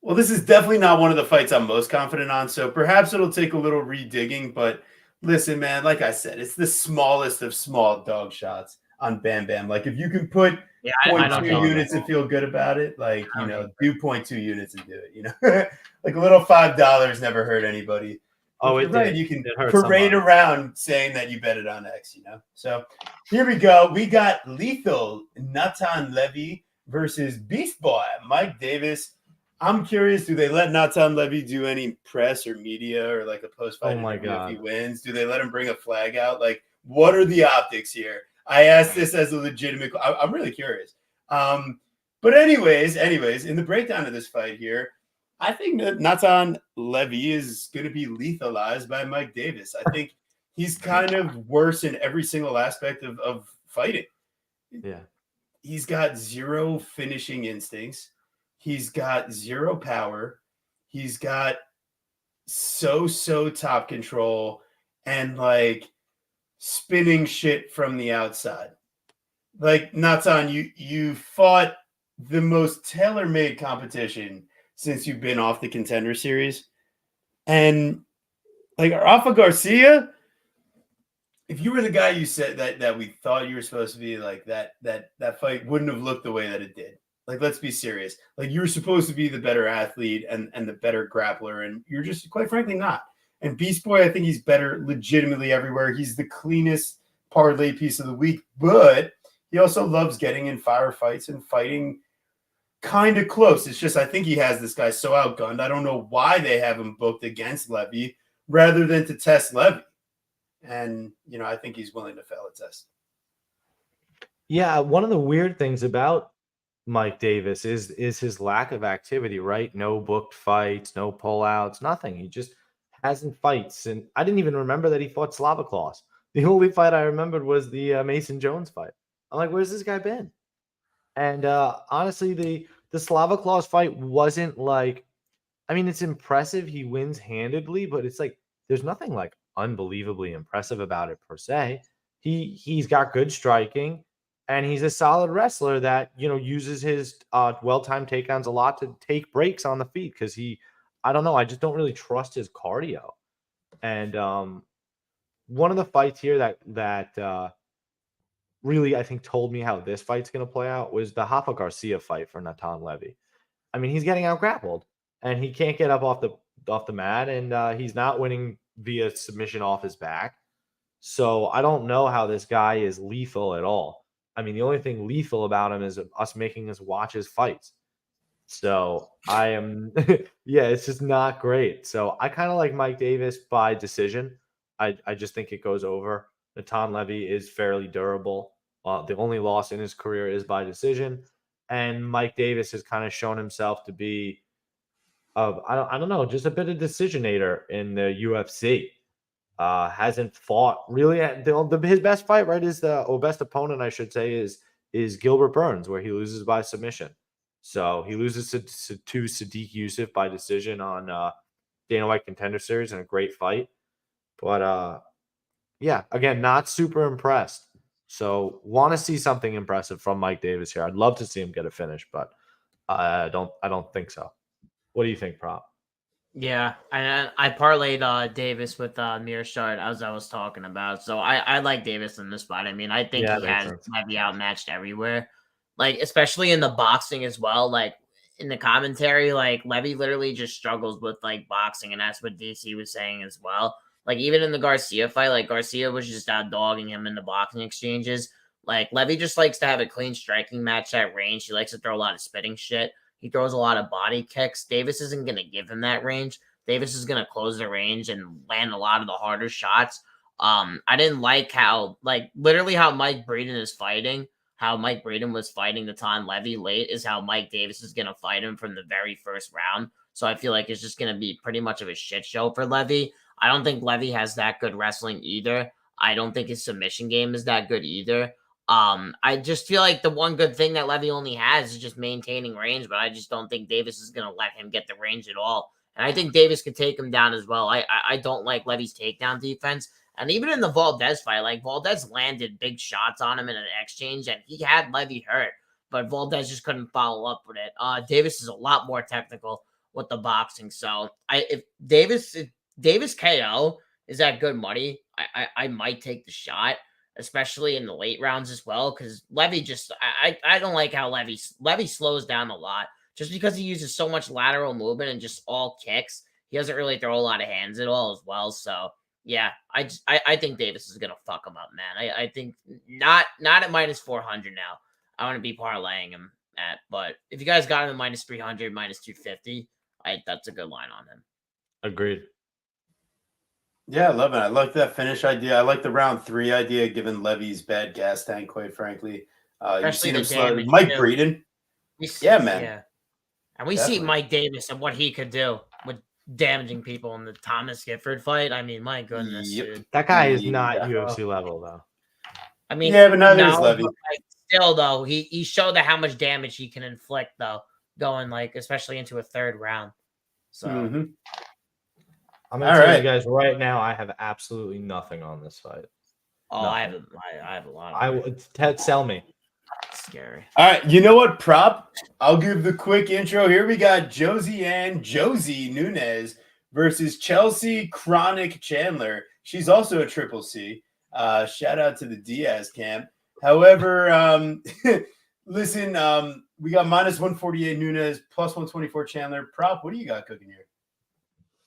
Well, this is definitely not one of the fights I'm most confident on. So perhaps it'll take a little redigging. But listen, man, like I said, it's the smallest of small dog shots on Bam Bam. Like if you can put 0.2 units and feel good about it, like, do 0.2 units and do it, like a little $5 never hurt anybody. Oh, it right. You can parade around saying that you bet it on X, So here we go. We got lethal Natan Levy versus Beast Boy Mike Davis. I'm curious, do they let Natan Levy do any press or media or like a post-fight interview if he wins? Do they let him bring a flag out? Like, what are the optics here? I asked this as a legitimate – I'm really curious. But anyways, in the breakdown of this fight here, I think that Natan Levy is going to be lethalized by Mike Davis. I think he's kind of worse in every single aspect of fighting. Yeah. He's got zero finishing instincts. He's got zero power. He's got so top control and like spinning shit from the outside. Like Natan, you fought the most tailor-made competition since you've been off the Contender Series. And like Rafa Garcia, if you were the guy you said that we thought you were supposed to be, like that fight wouldn't have looked the way that it did. Like, let's be serious. Like, you're supposed to be the better athlete and the better grappler, and you're just, quite frankly, not. And Beast Boy, I think he's better legitimately everywhere. He's the cleanest parlay piece of the week, but he also loves getting in firefights and fighting kind of close. It's just, I think he has this guy so outgunned. I don't know why they have him booked against Levy rather than to test Levy. And, I think he's willing to fail a test. Yeah, one of the weird things about Mike Davis is his lack of activity, right? No booked fights, no pullouts, nothing. He just hasn't fights. And I didn't even remember that he fought Slava Claus. The only fight I remembered was the Mason Jones fight. I'm like, where's this guy been? And honestly, the Slava Claus fight wasn't like, I mean, it's impressive. He wins handedly, but it's like, there's nothing like unbelievably impressive about it per se. He's got good striking. And he's a solid wrestler that, uses his well-timed takedowns a lot to take breaks on the feet because I don't know, I just don't really trust his cardio. And one of the fights here that really, I think, told me how this fight's going to play out was the Rafa Garcia fight for Natan Levy. I mean, he's getting out-grappled, and he can't get up off the mat, and he's not winning via submission off his back. So I don't know how this guy is lethal at all. I mean, the only thing lethal about him is us making us watch his fights. So I am, it's just not great. So I kind of like Mike Davis by decision. I just think it goes over. Natan Levy is fairly durable. The only loss in his career is by decision. And Mike Davis has kind of shown himself to be, I don't know, just a bit of decisionator in the UFC. Hasn't fought really. His best fight, right, best opponent, I should say, is Gilbert Burns, where he loses by submission. So he loses to Sadiq Youssef by decision on Dana White Contender Series in a great fight. But again, not super impressed. So want to see something impressive from Mike Davis here. I'd love to see him get a finish, but I don't think so. What do you think, Prop? Yeah, and I parlayed Davis with Mearshart as I was talking about. So I like Davis in this fight. I mean, I think he has Levy outmatched everywhere, like especially in the boxing as well. Like in the commentary, like Levy literally just struggles with like boxing, and that's what DC was saying as well. Like even in the Garcia fight, like Garcia was just out dogging him in the boxing exchanges. Like Levy just likes to have a clean striking match at range. He likes to throw a lot of spitting shit. He throws a lot of body kicks. Davis isn't going to give him that range. Davis is going to close the range and land a lot of the harder shots. I didn't like how, like, literally how Mike Breeden is fighting. How Mike Breeden was fighting the Tom Levy late is how Mike Davis is going to fight him from the very first round. So I feel like it's just going to be pretty much of a shit show for Levy. I don't think Levy has that good wrestling either. I don't think his submission game is that good either. I just feel like the one good thing that Levy only has is just maintaining range, but I just don't think Davis is going to let him get the range at all. And I think Davis could take him down as well. I don't like Levy's takedown defense. And even in the Valdez fight, like Valdez landed big shots on him in an exchange, and he had Levy hurt, but Valdez just couldn't follow up with it. Davis is a lot more technical with the boxing, so if Davis KO is that good money, I might take the shot, especially in the late rounds as well, because Levy just I don't like how Levy slows down a lot just because he uses so much lateral movement and just all kicks. He doesn't really throw a lot of hands at all as well, so. Yeah, I think Davis is gonna fuck him up, man. I think not at minus 400 now. I want to be parlaying him at, but if you guys got him at minus 300, minus 250, that's a good line on him. Agreed. Yeah, I love it. I like that finish idea. I like the round 3 idea, given Levy's bad gas tank, quite frankly. You've seen him slow. Mike Breeden. Yeah, man. Yeah. And we see Mike Davis and what he could do with damaging people in the Thomas Gifford fight. I mean, my goodness, dude. That guy is not UFC level, though. I mean, yeah, but neither is Levy. Still, though, he showed that how much damage he can inflict, though, going like especially into a third round. So, I'm gonna tell you guys right now, I have absolutely nothing on this fight. Oh, nothing. I have a lot. Ted, sell me. Scary. All right, you know what, prop? I'll give the quick intro. Here we got Josie Nunez versus Chelsea Chronic Chandler. She's also a triple C. Shout out to the Diaz camp. However, listen, we got minus 148 Nunez, plus 124 Chandler. Prop, what do you got cooking here?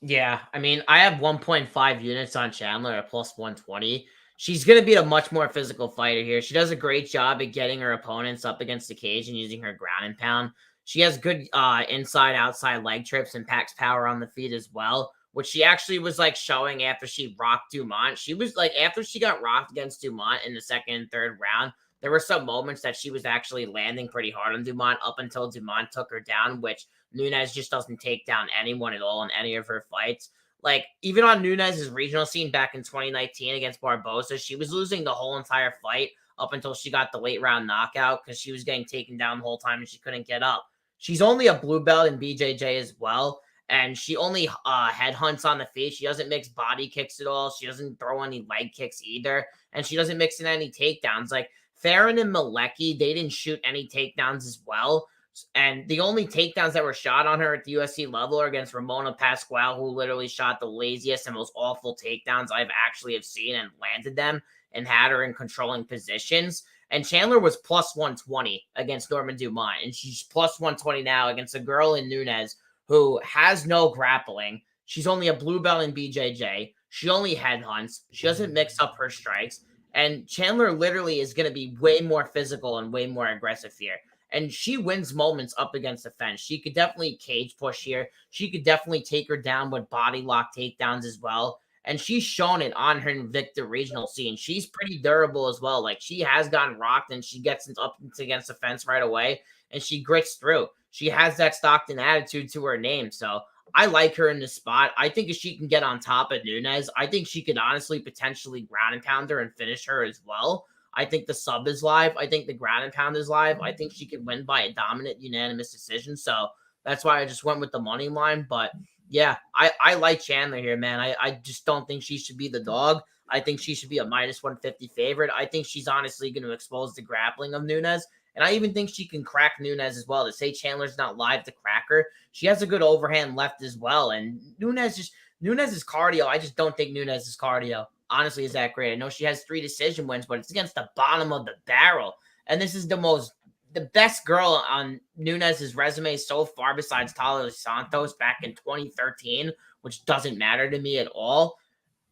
Yeah, I mean, I have 1.5 units on Chandler at plus 120. She's going to be a much more physical fighter here. She does a great job at getting her opponents up against the cage and using her ground and pound. She has good inside-outside leg trips and packs power on the feet as well, which she actually was like showing after she rocked Dumont. She was like, after she got rocked against Dumont in the second and third round, there were some moments that she was actually landing pretty hard on Dumont up until Dumont took her down, which Nunez just doesn't take down anyone at all in any of her fights. Like, even on Nunez's regional scene back in 2019 against Barboza, she was losing the whole entire fight up until she got the late round knockout because she was getting taken down the whole time and she couldn't get up. She's only a blue belt in BJJ as well, and she only headhunts on the feet. She doesn't mix body kicks at all. She doesn't throw any leg kicks either, and she doesn't mix in any takedowns. Like, Farron and Malecki, they didn't shoot any takedowns as well. And the only takedowns that were shot on her at the UFC level are against Ramona Pasquale, who literally shot the laziest and most awful takedowns I've actually have seen and landed them and had her in controlling positions. And Chandler was plus 120 against Norman Dumont, and she's plus 120 now against a girl in Nunez who has no grappling. She's only a blue belt in BJJ. She only headhunts. She doesn't mix up her strikes. And Chandler literally is going to be way more physical and way more aggressive here. And she wins moments up against the fence. She could definitely cage push here. She could definitely take her down with body lock takedowns as well. And she's shown it on her Invicta regional scene. She's pretty durable as well. Like, she has gotten rocked and she gets up against the fence right away and she grits through. She has that Stockton attitude to her name. So I like her in this spot. I think if she can get on top of Nunez, I think she could honestly potentially ground and pound her and finish her as well. I think the sub is live. I think the ground and pound is live. I think she could win by a dominant unanimous decision. So that's why I just went with the money line. But yeah, I like Chandler here, man. I just don't think she should be the dog. I think she should be a minus 150 favorite. I think she's honestly going to expose the grappling of Nunez. And I even think she can crack Nunez as well. To say Chandler's not live to crack her, she has a good overhand left as well. And Nunez's cardio, I just don't think Nunez's cardio honestly is that great. I know she has 3 decision wins, but it's against the bottom of the barrel. And this is the best girl on Nunez's resume so far besides Talia Santos back in 2013, which doesn't matter to me at all,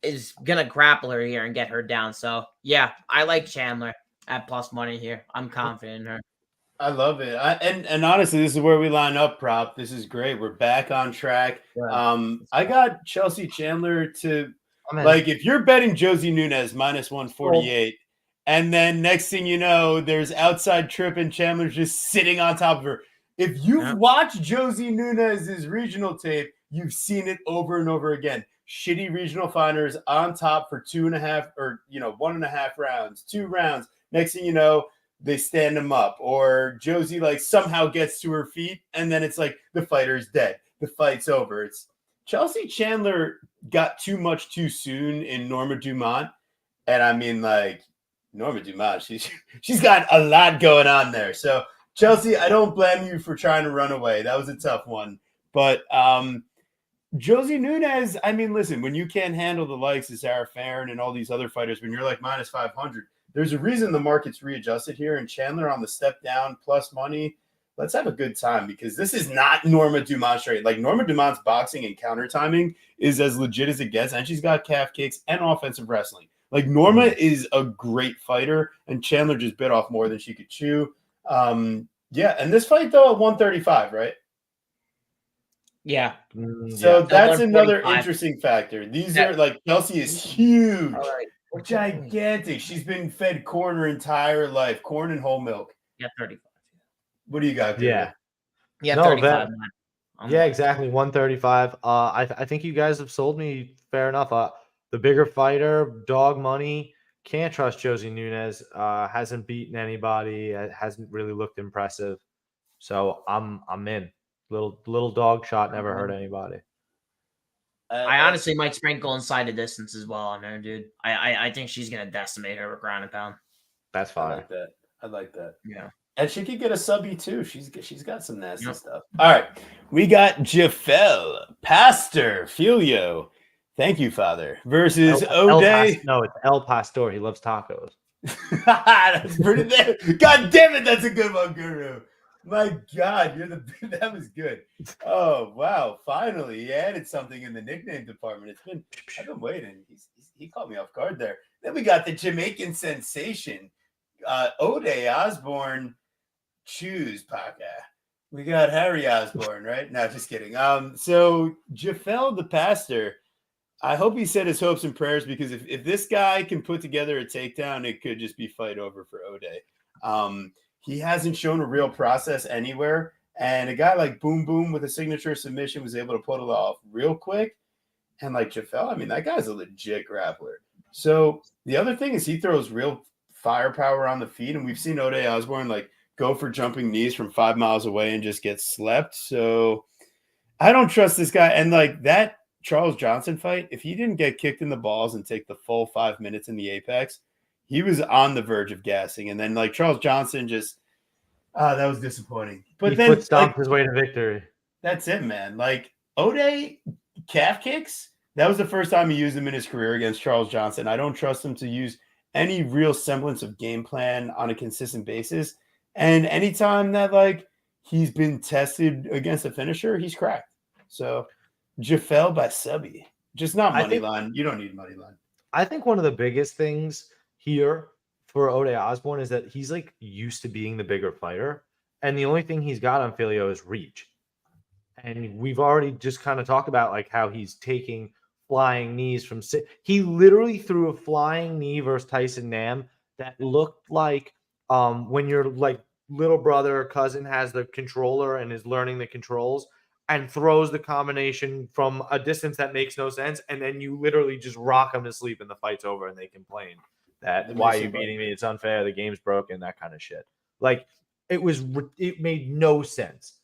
is going to grapple her here and get her down. So, yeah, I like Chandler at plus money here. I'm confident in her. I love it. And honestly, this is where we line up, prop. This is great. We're back on track. Yeah. I got Chelsea Chandler to I'm in. Like, if you're betting Josie Nunez minus 148, and then next thing you know, there's outside trip and Chandler's just sitting on top of her. If you've watched Josie Nunez's regional tape, you've seen it over and over again. Shitty regional fighters on top for 2.5 or 1.5 rounds, 2 rounds. Next thing you know, they stand them up, or Josie like somehow gets to her feet, and then it's like the fighter's dead. The fight's over. It's Chelsea Chandler got too much too soon in Norma Dumont, and I mean, like, Norma Dumont, she's got a lot going on there. So Chelsea, I don't blame you for trying to run away. That was a tough one, but Josie Nunez, I mean, listen, when you can't handle the likes of Sarah Farron and all these other fighters, when you're like minus 500, there's a reason the market's readjusted here. And Chandler on the step down plus money, let's have a good time, because this is not Norma Dumont straight. Like, Norma Dumont's boxing and counter timing is as legit as it gets, and she's got calf kicks and offensive wrestling. Like, Norma is a great fighter, and Chandler just bit off more than she could chew. Yeah, and this fight, though, at 135, right? Yeah. So that's another interesting factor. These are like, Chelsea is huge, gigantic. She's been fed corn her entire life, corn and whole milk. Yeah, 35. What do you got? Yeah. Yeah, 35. Yeah, exactly. 135. I think you guys have sold me fair enough. The bigger fighter, dog money. Can't trust Josie Nunez. Hasn't beaten anybody. Hasn't really looked impressive. So I'm in. Little dog shot never hurt anybody. I honestly might sprinkle inside the distance as well on her, dude. I think she's gonna decimate her with ground and pound. That's fine. I like that. Yeah. And she could get a subby too. She's got some nasty stuff. All right. We got Jafel, Pastor, Filio. Thank you, Father. Versus O'Day. No, it's El Pastor. He loves tacos. That's pretty good. God damn it, that's a good one, Guru. My God, that was good. Oh wow! Finally, he added something in the nickname department. I've been waiting. He caught me off guard there. Then we got the Jamaican sensation, O'Day Osborne. Choose Paca. We got Harry Osborne, right? No, just kidding. So Jafel the Pastor, I hope he set his hopes and prayers, because if this guy can put together a takedown, it could just be fight over for O'Day. He hasn't shown a real process anywhere, and a guy like Boom Boom with a signature submission was able to pull it off real quick. And like Jafel, I mean, that guy's a legit grappler. So the other thing is he throws real firepower on the feet, and we've seen O'Day Osborne like go for jumping knees from 5 miles away and just get slept. So I don't trust this guy. And like that Charles Johnson fight, if he didn't get kicked in the balls and take the full 5 minutes in the apex, he was on the verge of gassing. And then like Charles Johnson just, that was disappointing. But he then stomped his way to victory. That's it, man. Like O'Day calf kicks, that was the first time he used them in his career against Charles Johnson. I don't trust him to use any real semblance of game plan on a consistent basis. And anytime that like he's been tested against a finisher, he's cracked. So Jafel by subby, just not money line. You don't need money line. I think one of the biggest things here for O'Day Osborne is that he's like used to being the bigger fighter, and the only thing he's got on Filio is reach. And we've already just kind of talked about like how he's taking flying knees from. He literally threw a flying knee versus Tyson Nam that looked like when your like little brother or cousin has the controller and is learning the controls and throws the combination from a distance that makes no sense, and then you literally just rock them to sleep and the fight's over and they complain that why are you beating me? It's unfair. The game's broken. That kind of shit. Like it made no sense.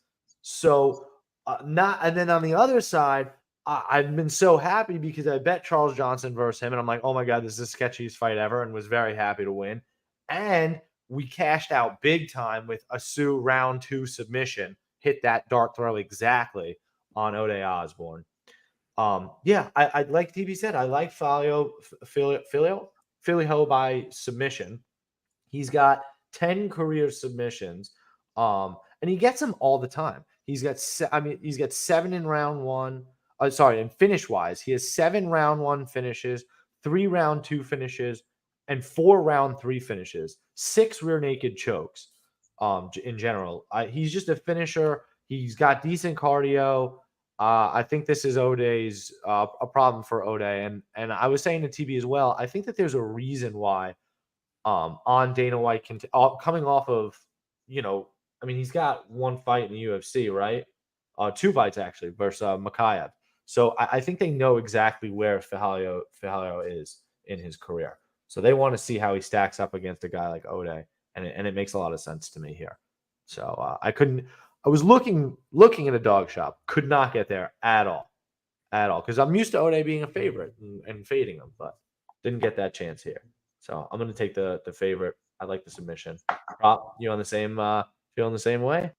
So and then on the other side, I've been so happy because I bet Charles Johnson versus him, and I'm like, oh my God, this is the sketchiest fight ever, and was very happy to win. And we cashed out big time with a Sue round 2 submission, hit that dart throw exactly on O'Day Osborne. Yeah, I like TB said, I like Filio by submission. He's got 10 career submissions, and he gets them all the time. He's got 7 in round 1. In finish wise, he has 7 round 1 finishes, 3 round 2 finishes, and 4 round 3 finishes, 6 rear naked chokes. In general, he's just a finisher. He's got decent cardio. I think this is O'Day's a problem for O'Day, and I was saying to TB as well. I think that there's a reason why on Dana White coming off of I mean, he's got one fight in the UFC, right? Two fights actually versus Makayev. So I think they know exactly where Fialho is in his career. So they want to see how he stacks up against a guy like O'Day, and it makes a lot of sense to me here. So I was looking at a dog shop, could not get there at all, because I'm used to O'Day being a favorite and fading him, but didn't get that chance here. So I'm going to take the favorite. I like the submission. Rob, you on the same feeling the same way?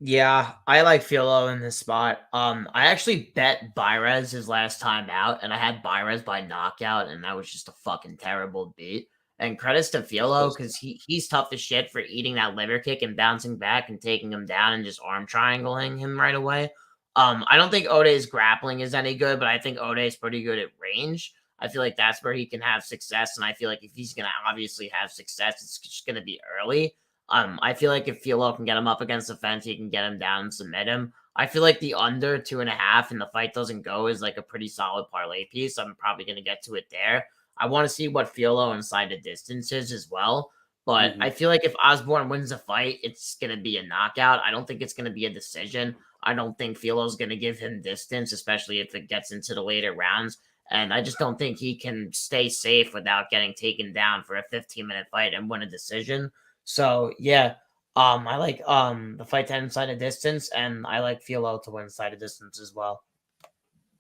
Yeah, I like Philo in this spot. I actually bet Bairez his last time out, and I had Bairez by knockout, and that was just a fucking terrible beat. And credits to Philo because he's tough as shit for eating that liver kick and bouncing back and taking him down and just arm triangling him right away. I don't think O'Day's grappling is any good, but I think O'Day's pretty good at range. I feel like that's where he can have success, and I feel like if he's gonna obviously have success, it's just gonna be early. I feel like if Philo can get him up against the fence, he can get him down and submit him. I feel like the under 2.5 and the fight doesn't go is like a pretty solid parlay piece. I'm probably going to get to it there. I want to see what Philo inside the distance is as well. But I feel like if Osborne wins the fight, it's going to be a knockout. I don't think it's going to be a decision. I don't think Philo's going to give him distance, especially if it gets into the later rounds. And I just don't think he can stay safe without getting taken down for a 15-minute fight and win a decision. So yeah, I like the fight to end inside a distance, and I like Philo to win inside a distance as well.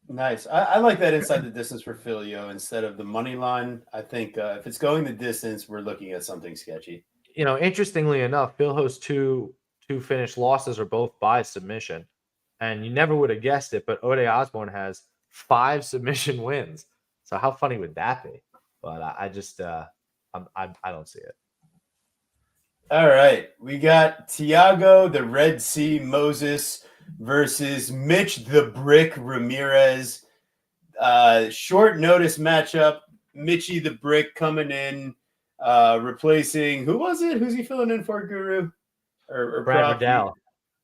Nice. I like that inside the distance for Filio instead of the money line. I think if it's going the distance, we're looking at something sketchy. Interestingly enough, Philho's two finished losses are both by submission, and you never would have guessed it. But O'Day Osborne has 5 submission wins. So how funny would that be? But I just I don't see it. All right, we got Thiago the Red Sea Moses versus Mitch the Brick Ramirez. Short notice matchup. Mitchy the Brick coming in, replacing who was it? Who's he filling in for, Guru? Or Brad Riddell.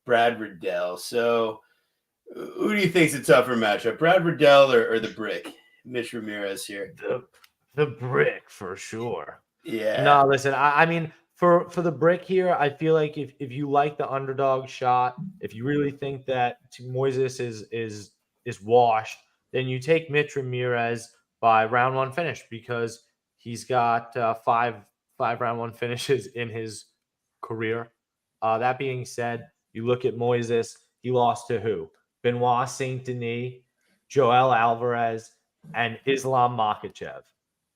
Brad Riddell. So, who do you think's a tougher matchup, Brad Riddell or the Brick? Mitch Ramirez here. The Brick for sure. Yeah. No, listen. I mean. For the Brick here, I feel like if you like the underdog shot, if you really think that Moises is washed, then you take Mitch Ramirez by round 1 finish because he's got five round 1 finishes in his career. That being said, you look at Moises, he lost to who? Benoit Saint Denis, Joel Alvarez, and Islam Makhachev,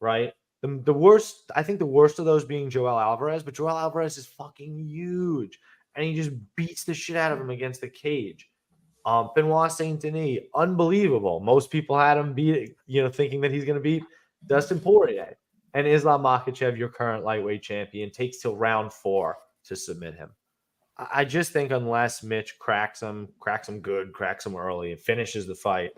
right? The worst, I think the worst of those being Joel Alvarez, but Joel Alvarez is fucking huge, and he just beats the shit out of him against the cage. Benoit Saint Denis, unbelievable. Most people had him beat, thinking that he's going to beat Dustin Poirier. And Islam Makhachev, your current lightweight champion, takes till round 4 to submit him. I just think unless Mitch cracks him good, cracks him early, and finishes the fight,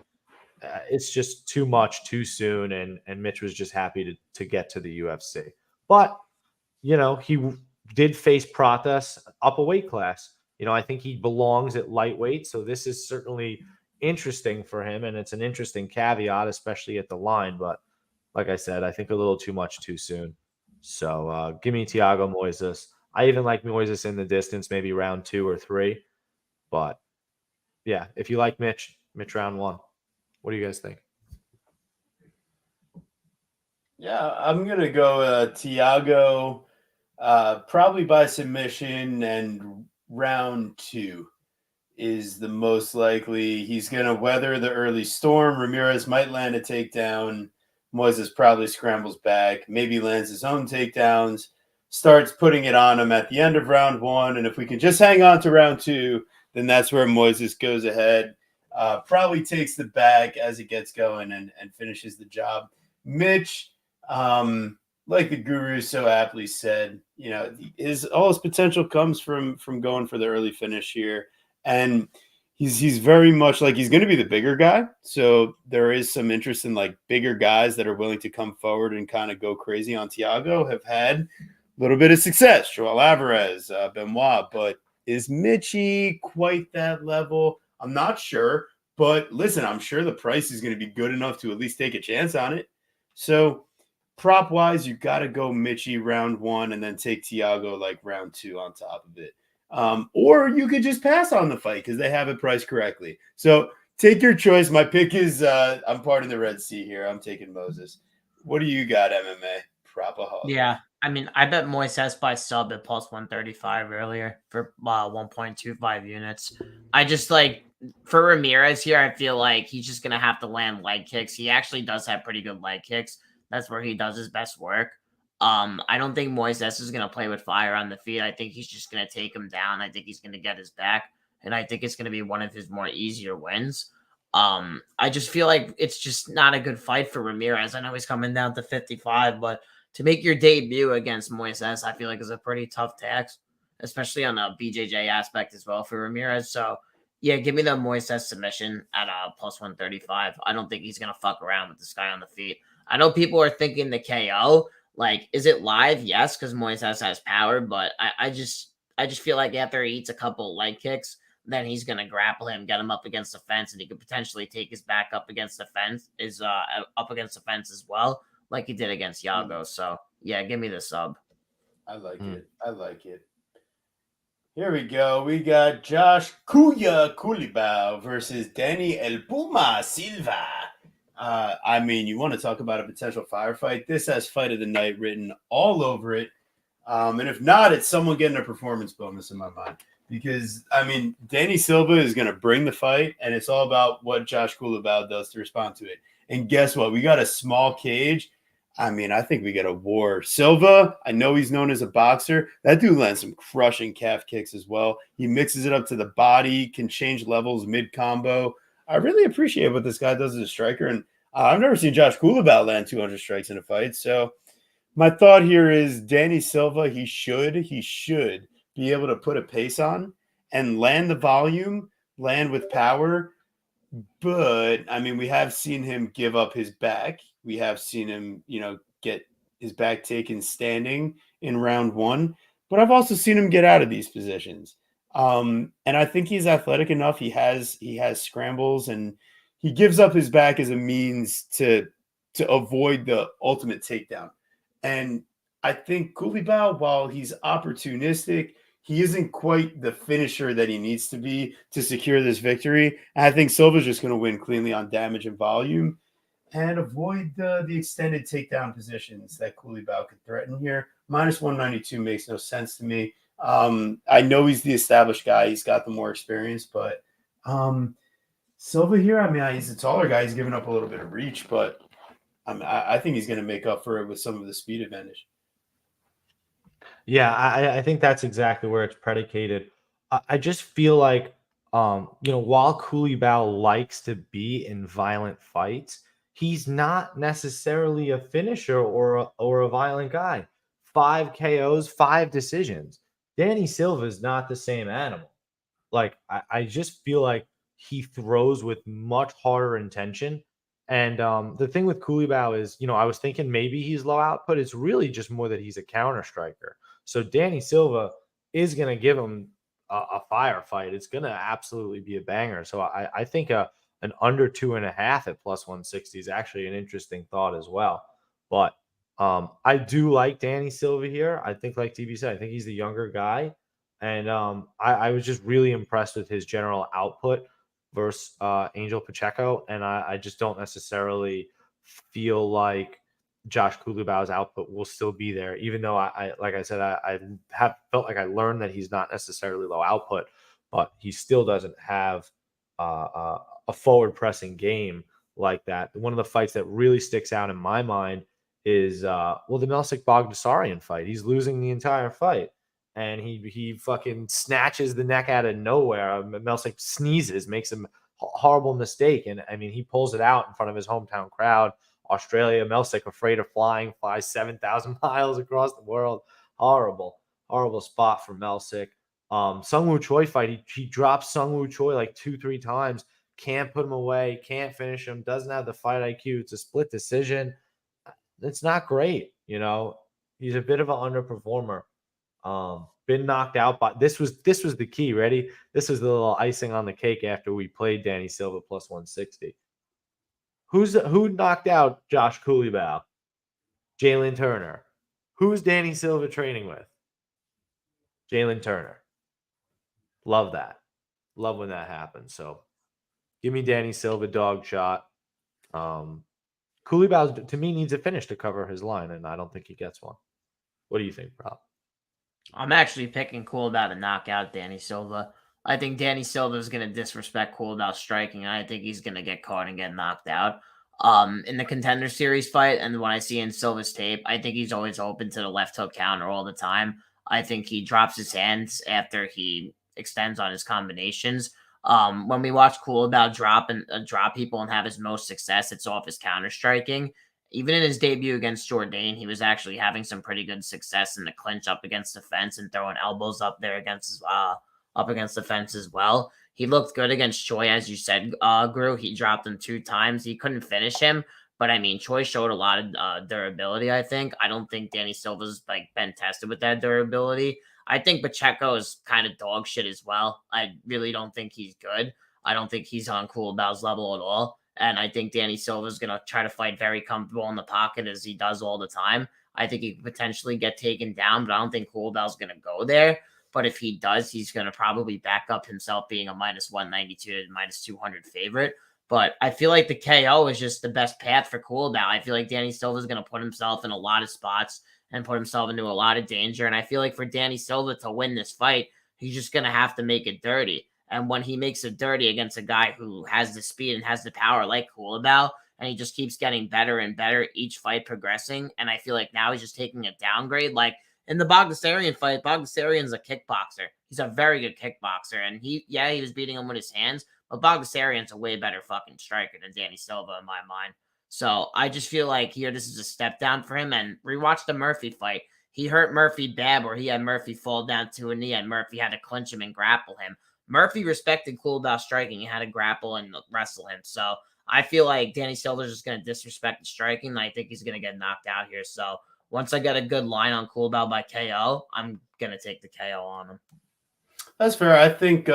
it's just too much too soon, and Mitch was just happy to get to the UFC. But he did face Pratas up a weight class. I think he belongs at lightweight, so this is certainly interesting for him, and it's an interesting caveat, especially at the line. But like I said, I think a little too much too soon. So give me Thiago Moises. I even like Moises in the distance, maybe round 2 or 3. But yeah, if you like Mitch round 1. What do you guys think? Yeah, I'm going to go Thiago probably by submission, and round 2 is the most likely. He's going to weather the early storm. Ramirez might land a takedown. Moises probably scrambles back, maybe lands his own takedowns, starts putting it on him at the end of round 1. And if we can just hang on to round 2, then that's where Moises goes ahead. Probably takes the bag as it gets going and finishes the job. Mitch, like the Guru so aptly said, all his potential comes from going for the early finish here, and he's very much like he's going to be the bigger guy. So there is some interest in like bigger guys that are willing to come forward and kind of go crazy on Thiago. Have had a little bit of success, Joel Alvarez, Benoit, but is Mitchy quite that level? I'm not sure, But listen, I'm sure the price is going to be good enough to at least take a chance on it. So prop wise, you got to go Mitchie round 1 and then take Tiago like round 2 on top of it. Or you could just pass on the fight because they have it priced correctly. So take your choice. My pick is I'm part of the Red Sea here. I'm taking Moses. What do you got, MMA? Propaholic. Yeah, I mean, I bet Moises by sub at plus 135 earlier for 1.25 units. I just like for Ramirez here, I feel like he's just gonna have to land leg kicks. He actually does have pretty good leg kicks. That's where he does his best work. I don't think Moises is gonna play with fire on the feet. I think he's just gonna take him down. I think he's gonna get his back, and I think it's gonna be one of his more easier wins. I just feel like it's just not a good fight for Ramirez. I know he's coming down to 55, but to make your debut against Moises, I feel like is a pretty tough task, especially on a BJJ aspect as well for Ramirez. So, yeah, give me the Moises submission at plus 135. I don't think he's going to fuck around with this guy on the feet. I know people are thinking the KO. Like, is it live? Yes, because Moises has power, but I just feel like after he eats a couple leg kicks, then he's going to grapple him, get him up against the fence, and he could potentially take his back up against the fence, up against the fence as well, like he did against Yago. So, yeah, give me the sub. I like it. I like it. Here we go. We got Josh Kuya Kulibao versus Danny El Puma Silva. I mean, you want to talk about a potential firefight? This has fight of the night written all over it. And if not, it's someone getting a performance bonus in my mind. Because, I mean, Danny Silva is going to bring the fight, and it's all about what Josh Kulibao does to respond to it. And guess what? We got a small cage. I mean, I think we get a war. Silva, I know he's known as a boxer. That dude lands some crushing calf kicks as well. He mixes it up to the body, can change levels mid-combo. I really appreciate what this guy does as a striker. And I've never seen Josh Kulibao land 200 strikes in a fight. So my thought here is Danny Silva, he should be able to put a pace on and land the volume, land with power. But I mean, we have seen him give up his back. We have seen him, get his back taken standing in round 1. But I've also seen him get out of these positions. And I think he's athletic enough. He has scrambles, and he gives up his back as a means to avoid the ultimate takedown. And I think Kulibao, while he's opportunistic, he isn't quite the finisher that he needs to be to secure this victory. And I think Silva's just going to win cleanly on damage and volume and avoid the extended takedown positions that Kulibao could threaten here. Minus 192 makes no sense to me. I know he's the established guy. He's got the more experience, but Silva here, I mean, he's a taller guy. He's giving up a little bit of reach, but I think he's going to make up for it with some of the speed advantage. Yeah, I think that's exactly where it's predicated. I just feel like, while Kulibao likes to be in violent fights, he's not necessarily a finisher or a violent guy. 5 KOs, 5 decisions. Danny Silva is not the same animal. Like, I just feel like he throws with much harder intention. And the thing with Kulibao is, I was thinking maybe he's low output. It's really just more that he's a counter striker. So Danny Silva is going to give him a firefight. It's going to absolutely be a banger. So I think an under 2.5 at plus 160 is actually an interesting thought as well. But I do like Danny Silva here. I think, like TV said, I think he's the younger guy. And I was just really impressed with his general output versus Angel Pacheco. And I just don't necessarily feel like Josh Kulibao's output will still be there, even though I like I said, I have felt like I learned that he's not necessarily low output, but he still doesn't have a forward pressing game like that. One of the fights that really sticks out in my mind is the Melsik Bogdasarian fight. He's losing the entire fight, and he fucking snatches the neck out of nowhere. Melsik sneezes, makes a horrible mistake, and I mean he pulls it out in front of his hometown crowd. Australia, Melsik afraid of flying, flies 7,000 miles across the world. Horrible spot for Melsik. Sungwoo Choi fight, he drops Sungwoo Choi like 2-3 times, can't put him away, can't finish him, doesn't have the fight IQ. It's a split decision. It's not great, He's a bit of an underperformer. Been knocked out, but this was the key. Ready? This was the little icing on the cake after we played Danny Silva plus 160. Who knocked out Josh Cooleybow? Jalen Turner. Who's Danny Silva training with? Jalen Turner. Love that. Love when that happens. So give me Danny Silva dog shot. Cooleybow to me needs a finish to cover his line, and I don't think he gets one. What do you think, Rob? I'm actually picking Coolbow to knock out Danny Silva. I think Danny Silva is going to disrespect Coolbow's striking, and I think he's going to get caught and get knocked out. In the Contender Series fight, and when I see in Silva's tape, I think he's always open to the left hook counter all the time. I think he drops his hands after he extends on his combinations. When we watch Coolbow drop people and have his most success, it's off his counter striking. Even in his debut against Jourdain, he was actually having some pretty good success in the clinch up against the fence and throwing elbows up there up against the fence as well. He looked good against Choi, as you said, Gru. He dropped him 2 times. He couldn't finish him, but I mean, Choi showed a lot of durability, I think. I don't think Danny Silva's been tested with that durability. I think Pacheco is kind of dog shit as well. I really don't think he's good. I don't think he's on Coolbow's level at all. And I think Danny Silva is going to try to fight very comfortable in the pocket as he does all the time. I think he could potentially get taken down, but I don't think Coolbow's going to go there. But if he does, he's going to probably back up himself being a minus 192 to minus 200 favorite. But I feel like the KO is just the best path for Coolbow. I feel like Danny Silva is going to put himself in a lot of spots and put himself into a lot of danger. And I feel like for Danny Silva to win this fight, he's just going to have to make it dirty. And when he makes it dirty against a guy who has the speed and has the power like Coolbow, and he just keeps getting better and better each fight progressing, and I feel like now he's just taking a downgrade. Like in the Bogdasarian fight, Bogdasarian's a kickboxer. He's a very good kickboxer, and he was beating him with his hands, but Bogdasarian's a way better fucking striker than Danny Silva in my mind. So I just feel like here this is a step down for him. And rewatch the Murphy fight. He hurt Murphy bad where he had Murphy fall down to a knee and Murphy had to clinch him and grapple him. Murphy respected Coolbow striking. He had to grapple and wrestle him. So I feel like Danny Silva's just going to disrespect the striking. And I think he's going to get knocked out here. So once I get a good line on Coolbow by KO, I'm going to take the KO on him. That's fair. I think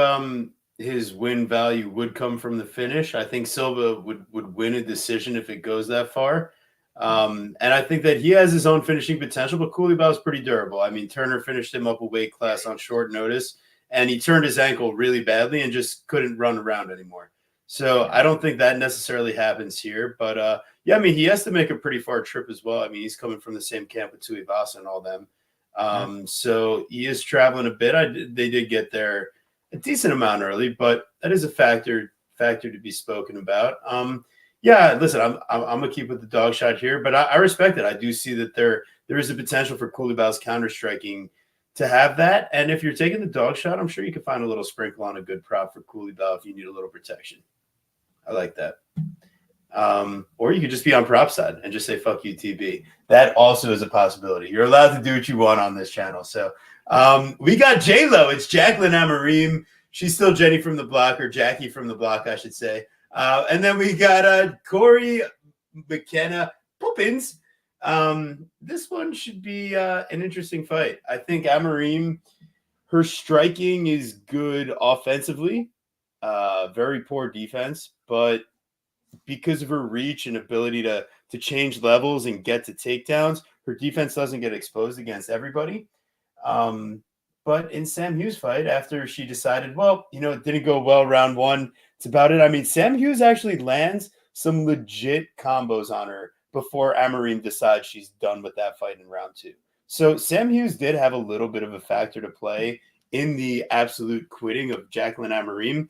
his win value would come from the finish. I think Silva would win a decision if it goes that far. And I think that he has his own finishing potential, but Cooleybow is pretty durable. I mean, Turner finished him up a weight class on short notice, and he turned his ankle really badly and just couldn't run around anymore. So I don't think that necessarily happens here. But, yeah, I mean, he has to make a pretty far trip as well. I mean, he's coming from the same camp with Tuivasa and all them. So he is traveling a bit. They did get there a decent amount early, but that is a factor to be spoken about. Yeah, listen, I'm gonna keep with the dog shot here, but I respect it. I do see that there is a potential for Cooleybows counter striking to have that. And if you're taking the dog shot, I'm sure you can find a little sprinkle on a good prop for Cooleybow if you need a little protection. I like that. Or you could just be on prop side and just say "fuck you, TB." That also is a possibility. You're allowed to do what you want on this channel. So we got J-Lo. It's Jacqueline Amarim. She's still Jenny from the block, or Jackie from the block, I should say. And then we got Corey McKenna Poppins. This one should be an interesting fight. I think Amarim, her striking is good offensively, very poor defense, but because of her reach and ability to change levels and get to takedowns, her defense doesn't get exposed against everybody. But in Sam Hughes' fight, after she decided, well, it didn't go well round one, it's about it. I mean, Sam Hughes actually lands some legit combos on her before Amarim decides she's done with that fight in round two. So Sam Hughes did have a little bit of a factor to play in the absolute quitting of Jacqueline Amarim.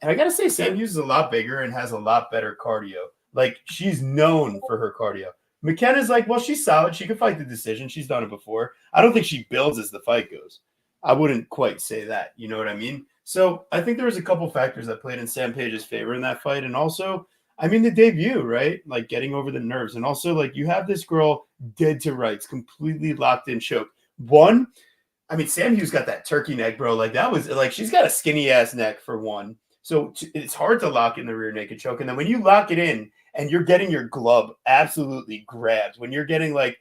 And I got to say, Sam Hughes is a lot bigger and has a lot better cardio. Like, she's known for her cardio. McKenna's like, well, she's solid. She can fight the decision. She's done it before. I don't think she builds as the fight goes. I wouldn't quite say that. You know what I mean? So I think there was a couple factors that played in Sam Page's favor in that fight. And also, I mean, the debut, right? Like, getting over the nerves. And also, like, you have this girl dead to rights, completely locked in choke. One, I mean, Sam Hughes got that turkey neck, bro. Like, that was, like, she's got a skinny-ass neck for one. So it's hard to lock in the rear naked choke. And then when you lock it in and you're getting your glove absolutely grabbed, when you're getting, like,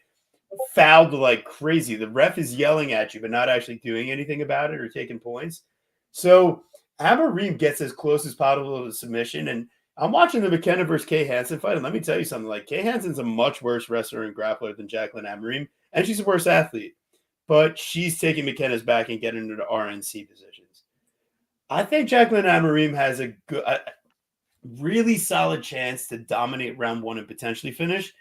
fouled like crazy. The ref is yelling at you, but not actually doing anything about it or taking points. So Amarim gets as close as possible to submission. And I'm watching the McKenna versus Kay Hansen fight. And let me tell you something, like Kay Hansen's a much worse wrestler and grappler than Jacqueline Amarim. And she's a worse athlete. But she's taking McKenna's back and getting into the RNC positions. I think Jacqueline Amarim has a really solid chance to dominate round 1 and potentially finish.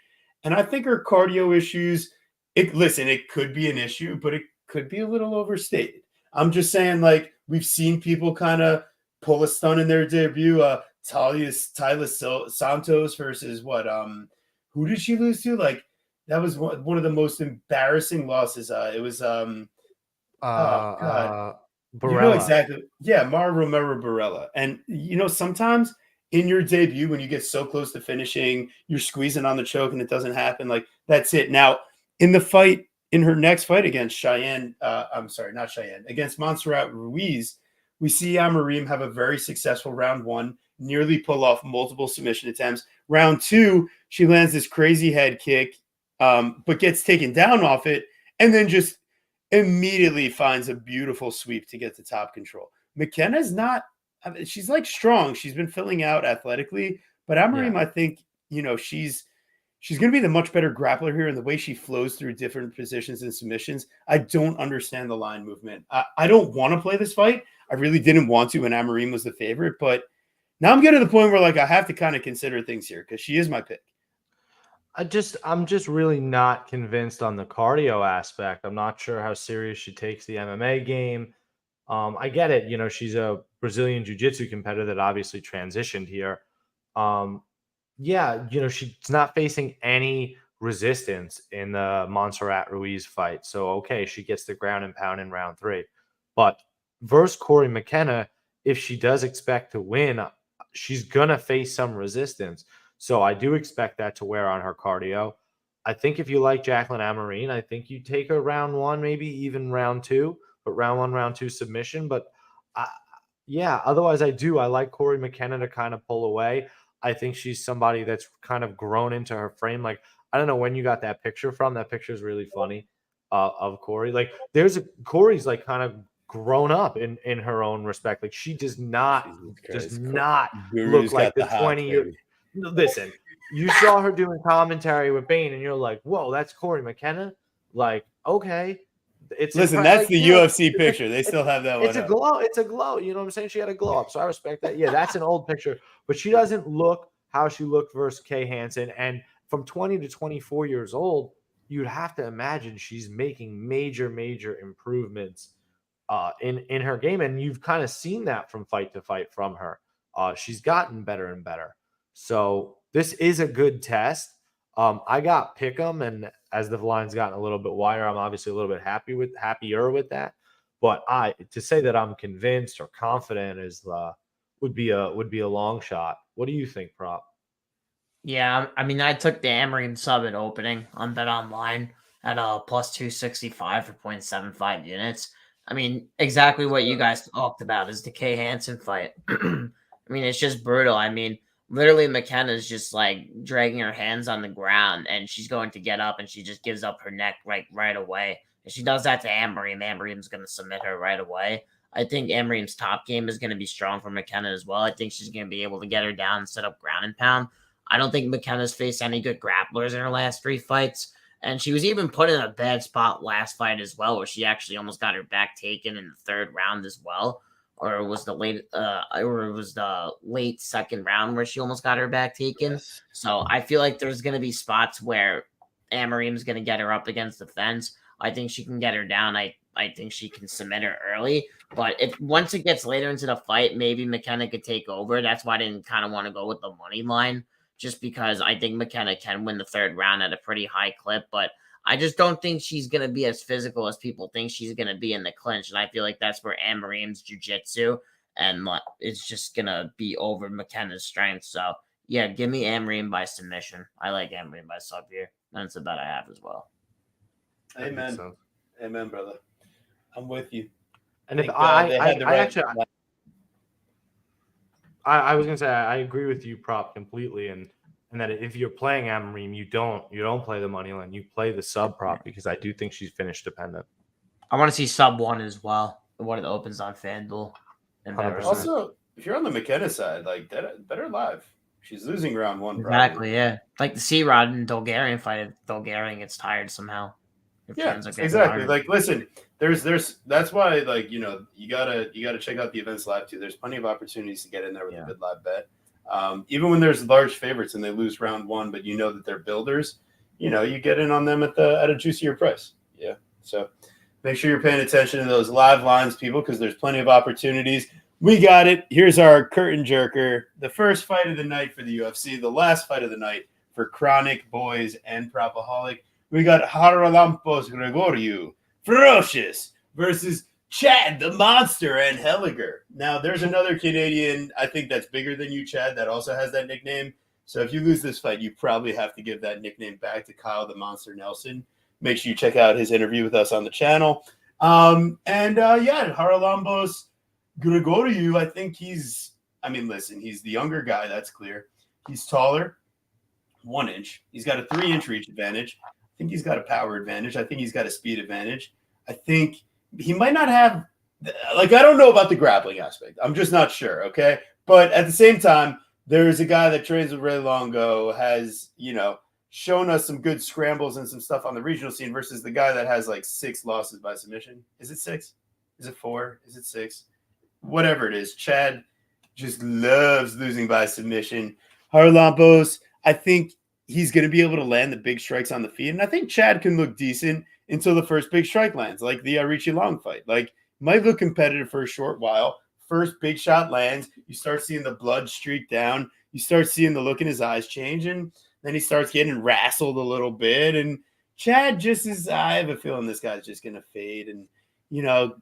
And I think her cardio issues, it could be an issue, but it could be a little overstated. I'm just saying, like, we've seen people kind of pull a stunt in their debut. Tyler Santos versus who did she lose to? Like, that was one of the most embarrassing losses. It was oh God. You know Barella. exactly. Yeah, Mara Romero Barella. And, sometimes in your debut, when you get so close to finishing, you're squeezing on the choke and it doesn't happen. Like, that's it. Now, in her next fight against against Montserrat Ruiz, we see Amarim have a very successful round 1, nearly pull off multiple submission attempts. Round 2, she lands this crazy head kick, but gets taken down off it, and then just immediately finds a beautiful sweep to get to top control. McKenna's not, she's like strong. She's been filling out athletically, but Amarim, I think, she's going to be the much better grappler here, and the way she flows through different positions and submissions. I don't understand the line movement. I don't want to play this fight. I really didn't want to when Amarim was the favorite, but now I'm getting to the point where, like, I have to kind of consider things here because she is my pick. I'm just really not convinced on the cardio aspect. I'm not sure how serious she takes the MMA game. I get it. She's a Brazilian jiu-jitsu competitor that obviously transitioned here. She's not facing any resistance in the Montserrat Ruiz fight. So, okay, she gets the ground and pound in round 3. But versus Corey McKenna, if she does expect to win, she's going to face some resistance. So I do expect that to wear on her cardio. I think if you like Jacqueline Amarim, I think you take her round 1, maybe even round 2, but round 1, round 2 submission. But otherwise I like Corey McKenna to kind of pull away. I think she's somebody that's kind of grown into her frame. Like, I don't know when you got that picture from. That picture is really funny of Corey. Like, Corey's like kind of grown up in her own respect. Like, she does not look like the 20-year. Listen, you saw her doing commentary with Bane, and you're like, whoa, that's Corey McKenna? Like, okay. That's the UFC picture. They still have that one. It's a glow. It's a glow. You know what I'm saying? She had a glow up. So I respect that. Yeah, that's an old picture. But she doesn't look how she looked versus Kay Hansen. And from 20 to 24 years old, you'd have to imagine she's making major, major improvements in her game. And you've kind of seen that from fight to fight from her. She's gotten better and better. So this is a good test. I got Pick'em, and as the line's gotten a little bit wider, I'm obviously a little bit happier with that. But to say that I'm convinced or confident would be a long shot. What do you think, Prop? Yeah, I mean, I took the Amarim sub at opening on Bet Online at plus 265 for 0.75 units. I mean, exactly what you guys talked about is the Kay Hansen fight. I mean, it's just brutal. I mean, literally McKenna's just like dragging her hands on the ground, and she's going to get up, and she just gives up her neck right away. If she does that to Amarim, Amarim's going to submit her right away. I think Amarim's top game is going to be strong for McKenna as well. I think she's going to be able to get her down and set up ground and pound. I don't think McKenna's faced any good grapplers in her last 3 fights. And she was even put in a bad spot last fight as well, where she actually almost got her back taken in the 3rd round as well. Or it was the late 2nd round where she almost got her back taken. Yes. So I feel like there's going to be spots where Amarim's going to get her up against the fence. I think she can get her down. I think she can submit her early. But once it gets later into the fight, maybe McKenna could take over. That's why I didn't kind of want to go with the money line, just because I think McKenna can win the 3rd round at a pretty high clip. But I just don't think she's going to be as physical as people think she's going to be in the clinch. And I feel like that's where Amarim's jiu-jitsu and it's just going to be over McKenna's strength. So, yeah, give me Amarim by submission. I like Amarim by sub here. That's the bet I have as well. Amen. Amen, brother. I'm with you. And if I was going to say, I agree with you, Prop, completely. And and that if you're playing Amarim, you don't play the money line, you play the sub prop, because I do think she's finish dependent. I want to see sub 1 as well. The one that opens on FanDuel and 100%. BetRivers. Also, if you're on the McKenna side, like that, better live. She's losing round 1. Exactly, probably. yeah. Like the C-Rod and Dolgarian fight. If Dolgarian gets tired somehow. If she Yeah, ends up getting exactly. tired. Like, listen, there's that's why, like, you gotta check out the events live too. There's plenty of opportunities to get in there with a good live bet. Even when there's large favorites and they lose round 1, but you know that they're builders, you get in on them at a juicier price. Yeah. So make sure you're paying attention to those live lines, people, because there's plenty of opportunities. We got it. Here's our curtain jerker. The first fight of the night for the UFC, the last fight of the night for Chronic, Boys, and Propaholic. We got Haralampos Gregoriou, Ferocious, versus Chad the Monster and Helliger. Now, there's another Canadian, I think, that's bigger than you, Chad, that also has that nickname. So if you lose this fight, you probably have to give that nickname back to Kyle the Monster Nelson. Make sure you check out his interview with us on the channel. Haralampos Gregoriou, I think he's the younger guy, that's clear. He's taller, 1 inch. He's got a 3-inch reach advantage. I think he's got a power advantage. I think he's got a speed advantage. I think he might not have, I don't know about the grappling aspect. I'm just not sure, okay? But at the same time, there's a guy that trains with Ray Longo, has, shown us some good scrambles and some stuff on the regional scene versus the guy that has 6 losses by submission. Is it 6? Is it 4? Is it 6? Whatever it is. Chad just loves losing by submission. Haralampos, I think he's going to be able to land the big strikes on the feet. And I think Chad can look decent until the first big strike lands, like the Richie Long fight. Might look competitive for a short while. First big shot lands. You start seeing the blood streak down. You start seeing the look in his eyes change. And then he starts getting wrestled a little bit. And Chad just is, I have a feeling this guy's just going to fade. And,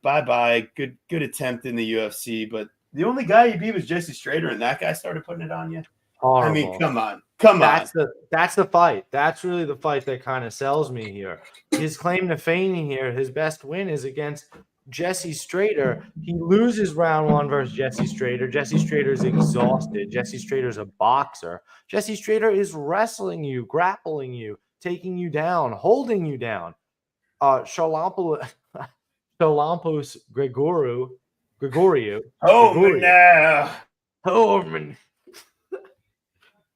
bye-bye. Good attempt in the UFC. But the only guy you beat was Jesse Strader, and that guy started putting it on you. Horrible. I mean, come on. That's the fight. That's really the fight that kind of sells me here. His claim to fame here, his best win is against Jesse Strader. He loses round 1 versus Jesse Strader. Jesse Strader's exhausted. Jesse Strader's a boxer. Jesse Strader is wrestling you, grappling you, taking you down, holding you down. Haralampos Gregoriou.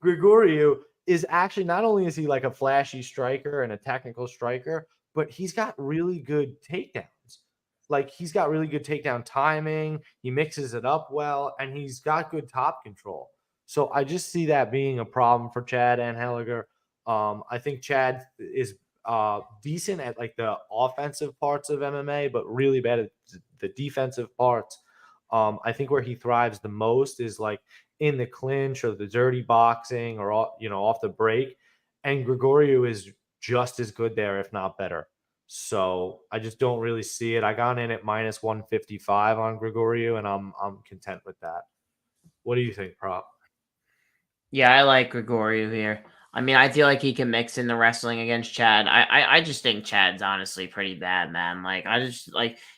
Gregoriou is actually, not only is he like a flashy striker and a technical striker, but he's got really good takedowns. He's got really good takedown timing. He mixes it up well, and he's got good top control. So I just see that being a problem for Chad and Helliger. I think Chad is decent at the offensive parts of MMA, but really bad at the defensive parts. I think where he thrives the most is in the clinch or the dirty boxing or off the break, and Gregoriou is just as good there, if not better. So I just don't really see it. I got in at minus 155 on Gregoriou, and I'm content with that. What do you think, Prop? Yeah, I like Gregoriou here. I mean, I feel like he can mix in the wrestling against Chad. I just think Chad's honestly pretty bad, man.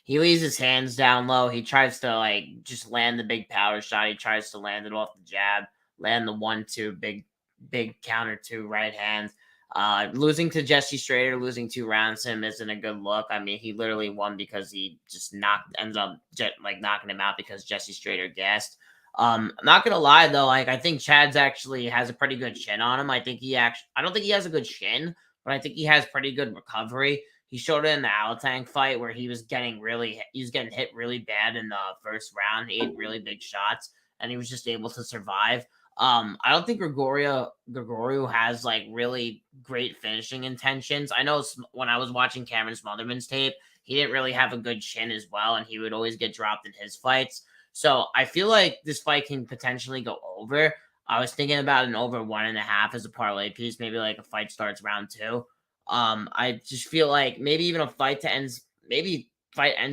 He leaves his hands down low. He tries to just land the big power shot. He tries to land it off the jab, land the 1-2 big counter 2 right hands. Losing to Jesse Strader, losing 2 rounds to him isn't a good look. I mean, he literally won because he just ends up knocking him out because Jesse Strader gassed. I'm not gonna lie though, I think Chad's actually has a pretty good chin on him. I don't think he has a good chin, but I think he has pretty good recovery. He showed it in the Alatang fight where he was getting hit really bad in the first round. He ate really big shots, and he was just able to survive. I don't think Gregoriou has really great finishing intentions. I know when I was watching Cameron Smotherman's tape, he didn't really have a good chin as well, and he would always get dropped in his fights. So I feel like this fight can potentially go over. I was thinking about an over 1.5 as a parlay piece. Maybe a fight starts round 2. I just feel like maybe even a fight ends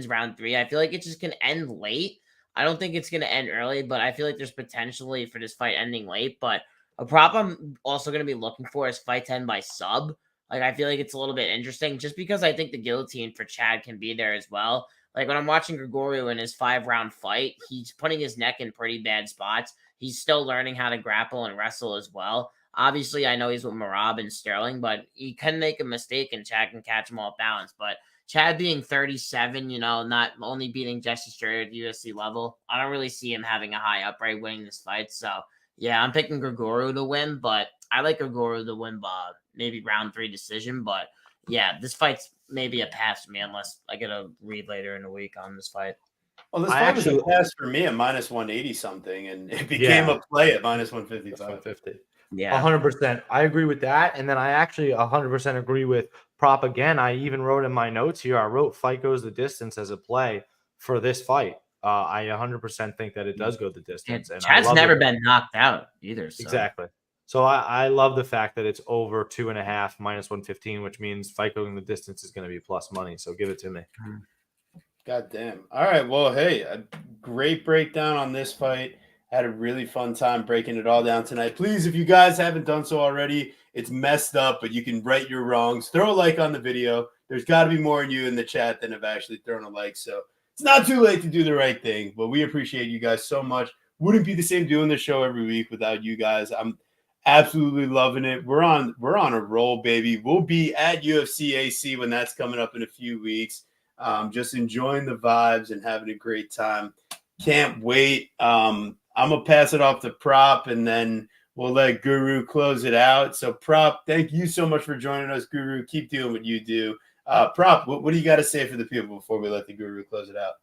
round 3. I feel like it just can end late. I don't think it's going to end early, but I feel like there's potentially for this fight ending late. But a prop I'm also going to be looking for is fight 10 by sub. I feel like it's a little bit interesting just because I think the guillotine for Chad can be there as well. When I'm watching Gregoriou in his 5-round fight, he's putting his neck in pretty bad spots. He's still learning how to grapple and wrestle as well. Obviously, I know he's with Marab and Sterling, but he can make a mistake and Chad can catch him off balance. But Chad being 37, not only beating Jesse Strayer at the UFC level, I don't really see him having a high upright winning this fight. So, yeah, I'm picking Grigoro to win, but I like Grigoro to win by maybe round 3 decision. But, yeah, this fight's maybe a pass for me unless I get a read later in the week on this fight. Well, this fight was a pass for me at minus 180 something, and it became a play at minus 155. 150. Yeah. 100%. I agree with that. And then I actually 100% agree with prop again. I even wrote in my notes here, I wrote fight goes the distance as a play for this fight. I 100% think that it does go the distance. And Chad's never been knocked out either. So. Exactly. So I love the fact that it's over 2.5 minus 115, which means fight going the distance is going to be plus money. So give it to me. God damn. All right. Well, hey, a great breakdown on this fight. Had a really fun time breaking it all down tonight. Please, if you guys haven't done so already, it's messed up, but you can right your wrongs. Throw a like on the video. There's got to be more of you in the chat than have actually thrown a like. So it's not too late to do the right thing, but we appreciate you guys so much. Wouldn't be the same doing the show every week without you guys. I'm absolutely loving it. We're on a roll, baby. We'll be at UFC AC when that's coming up in a few weeks. Just enjoying the vibes and having a great time. Can't wait. I'm going to pass it off to Prop, and then we'll let Guru close it out. So, Prop, thank you so much for joining us, Guru. Keep doing what you do. Prop, what do you got to say for the people before we let the Guru close it out?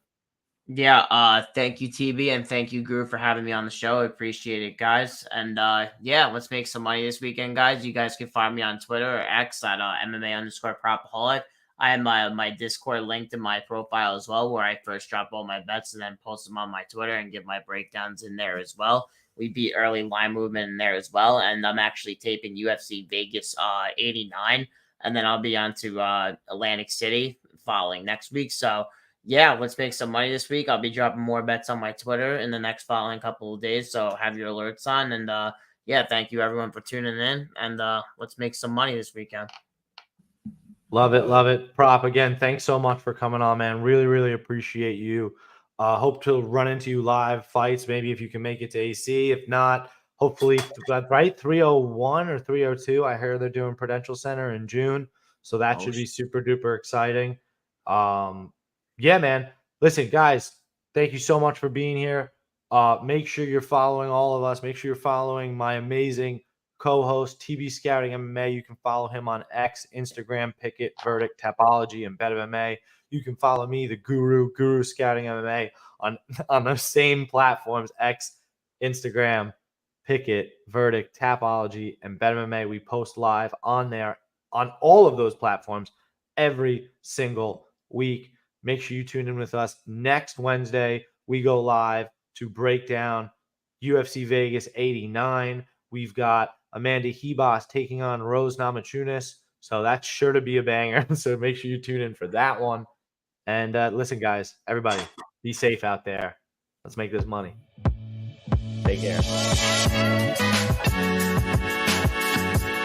Yeah, thank you, TB, and thank you, Guru, for having me on the show. I appreciate it, guys. And yeah, let's make some money this weekend, guys. You guys can find me on Twitter or X at MMA_Propaholic. I have my Discord linked in my profile as well, where I first drop all my bets and then post them on my Twitter and give my breakdowns in there as well. We beat early line movement in there as well. And I'm actually taping UFC Vegas 89. And then I'll be on to Atlantic City following next week. So, yeah, let's make some money this week. I'll be dropping more bets on my Twitter in the next following couple of days. So have your alerts on. And yeah, thank you everyone for tuning in. And let's make some money this weekend. Love it. Love it. Prop, again, thanks so much for coming on, man. Really, really appreciate you. Hope to run into you live fights. Maybe if you can make it to AC. If not, hopefully, right? 301 or 302. I hear they're doing Prudential Center in June. So that should be super duper exciting. Yeah, man. Listen, guys, thank you so much for being here. Make sure you're following all of us. Make sure you're following my amazing co-host, TB Scouting MMA. You can follow him on X, Instagram, Picket, Verdict, Tapology, and Bet MMA. You can follow me, the Guru Scouting MMA, on those same platforms, X, Instagram, Picket, Verdict, Tapology, and Bet MMA. We post live on there on all of those platforms every single week. Make sure you tune in with us. Next Wednesday, we go live to break down UFC Vegas 89. We've got Amanda Hebos taking on Rose Namajunas. So that's sure to be a banger. So make sure you tune in for that one. And listen, guys, everybody, be safe out there. Let's make this money. Take care.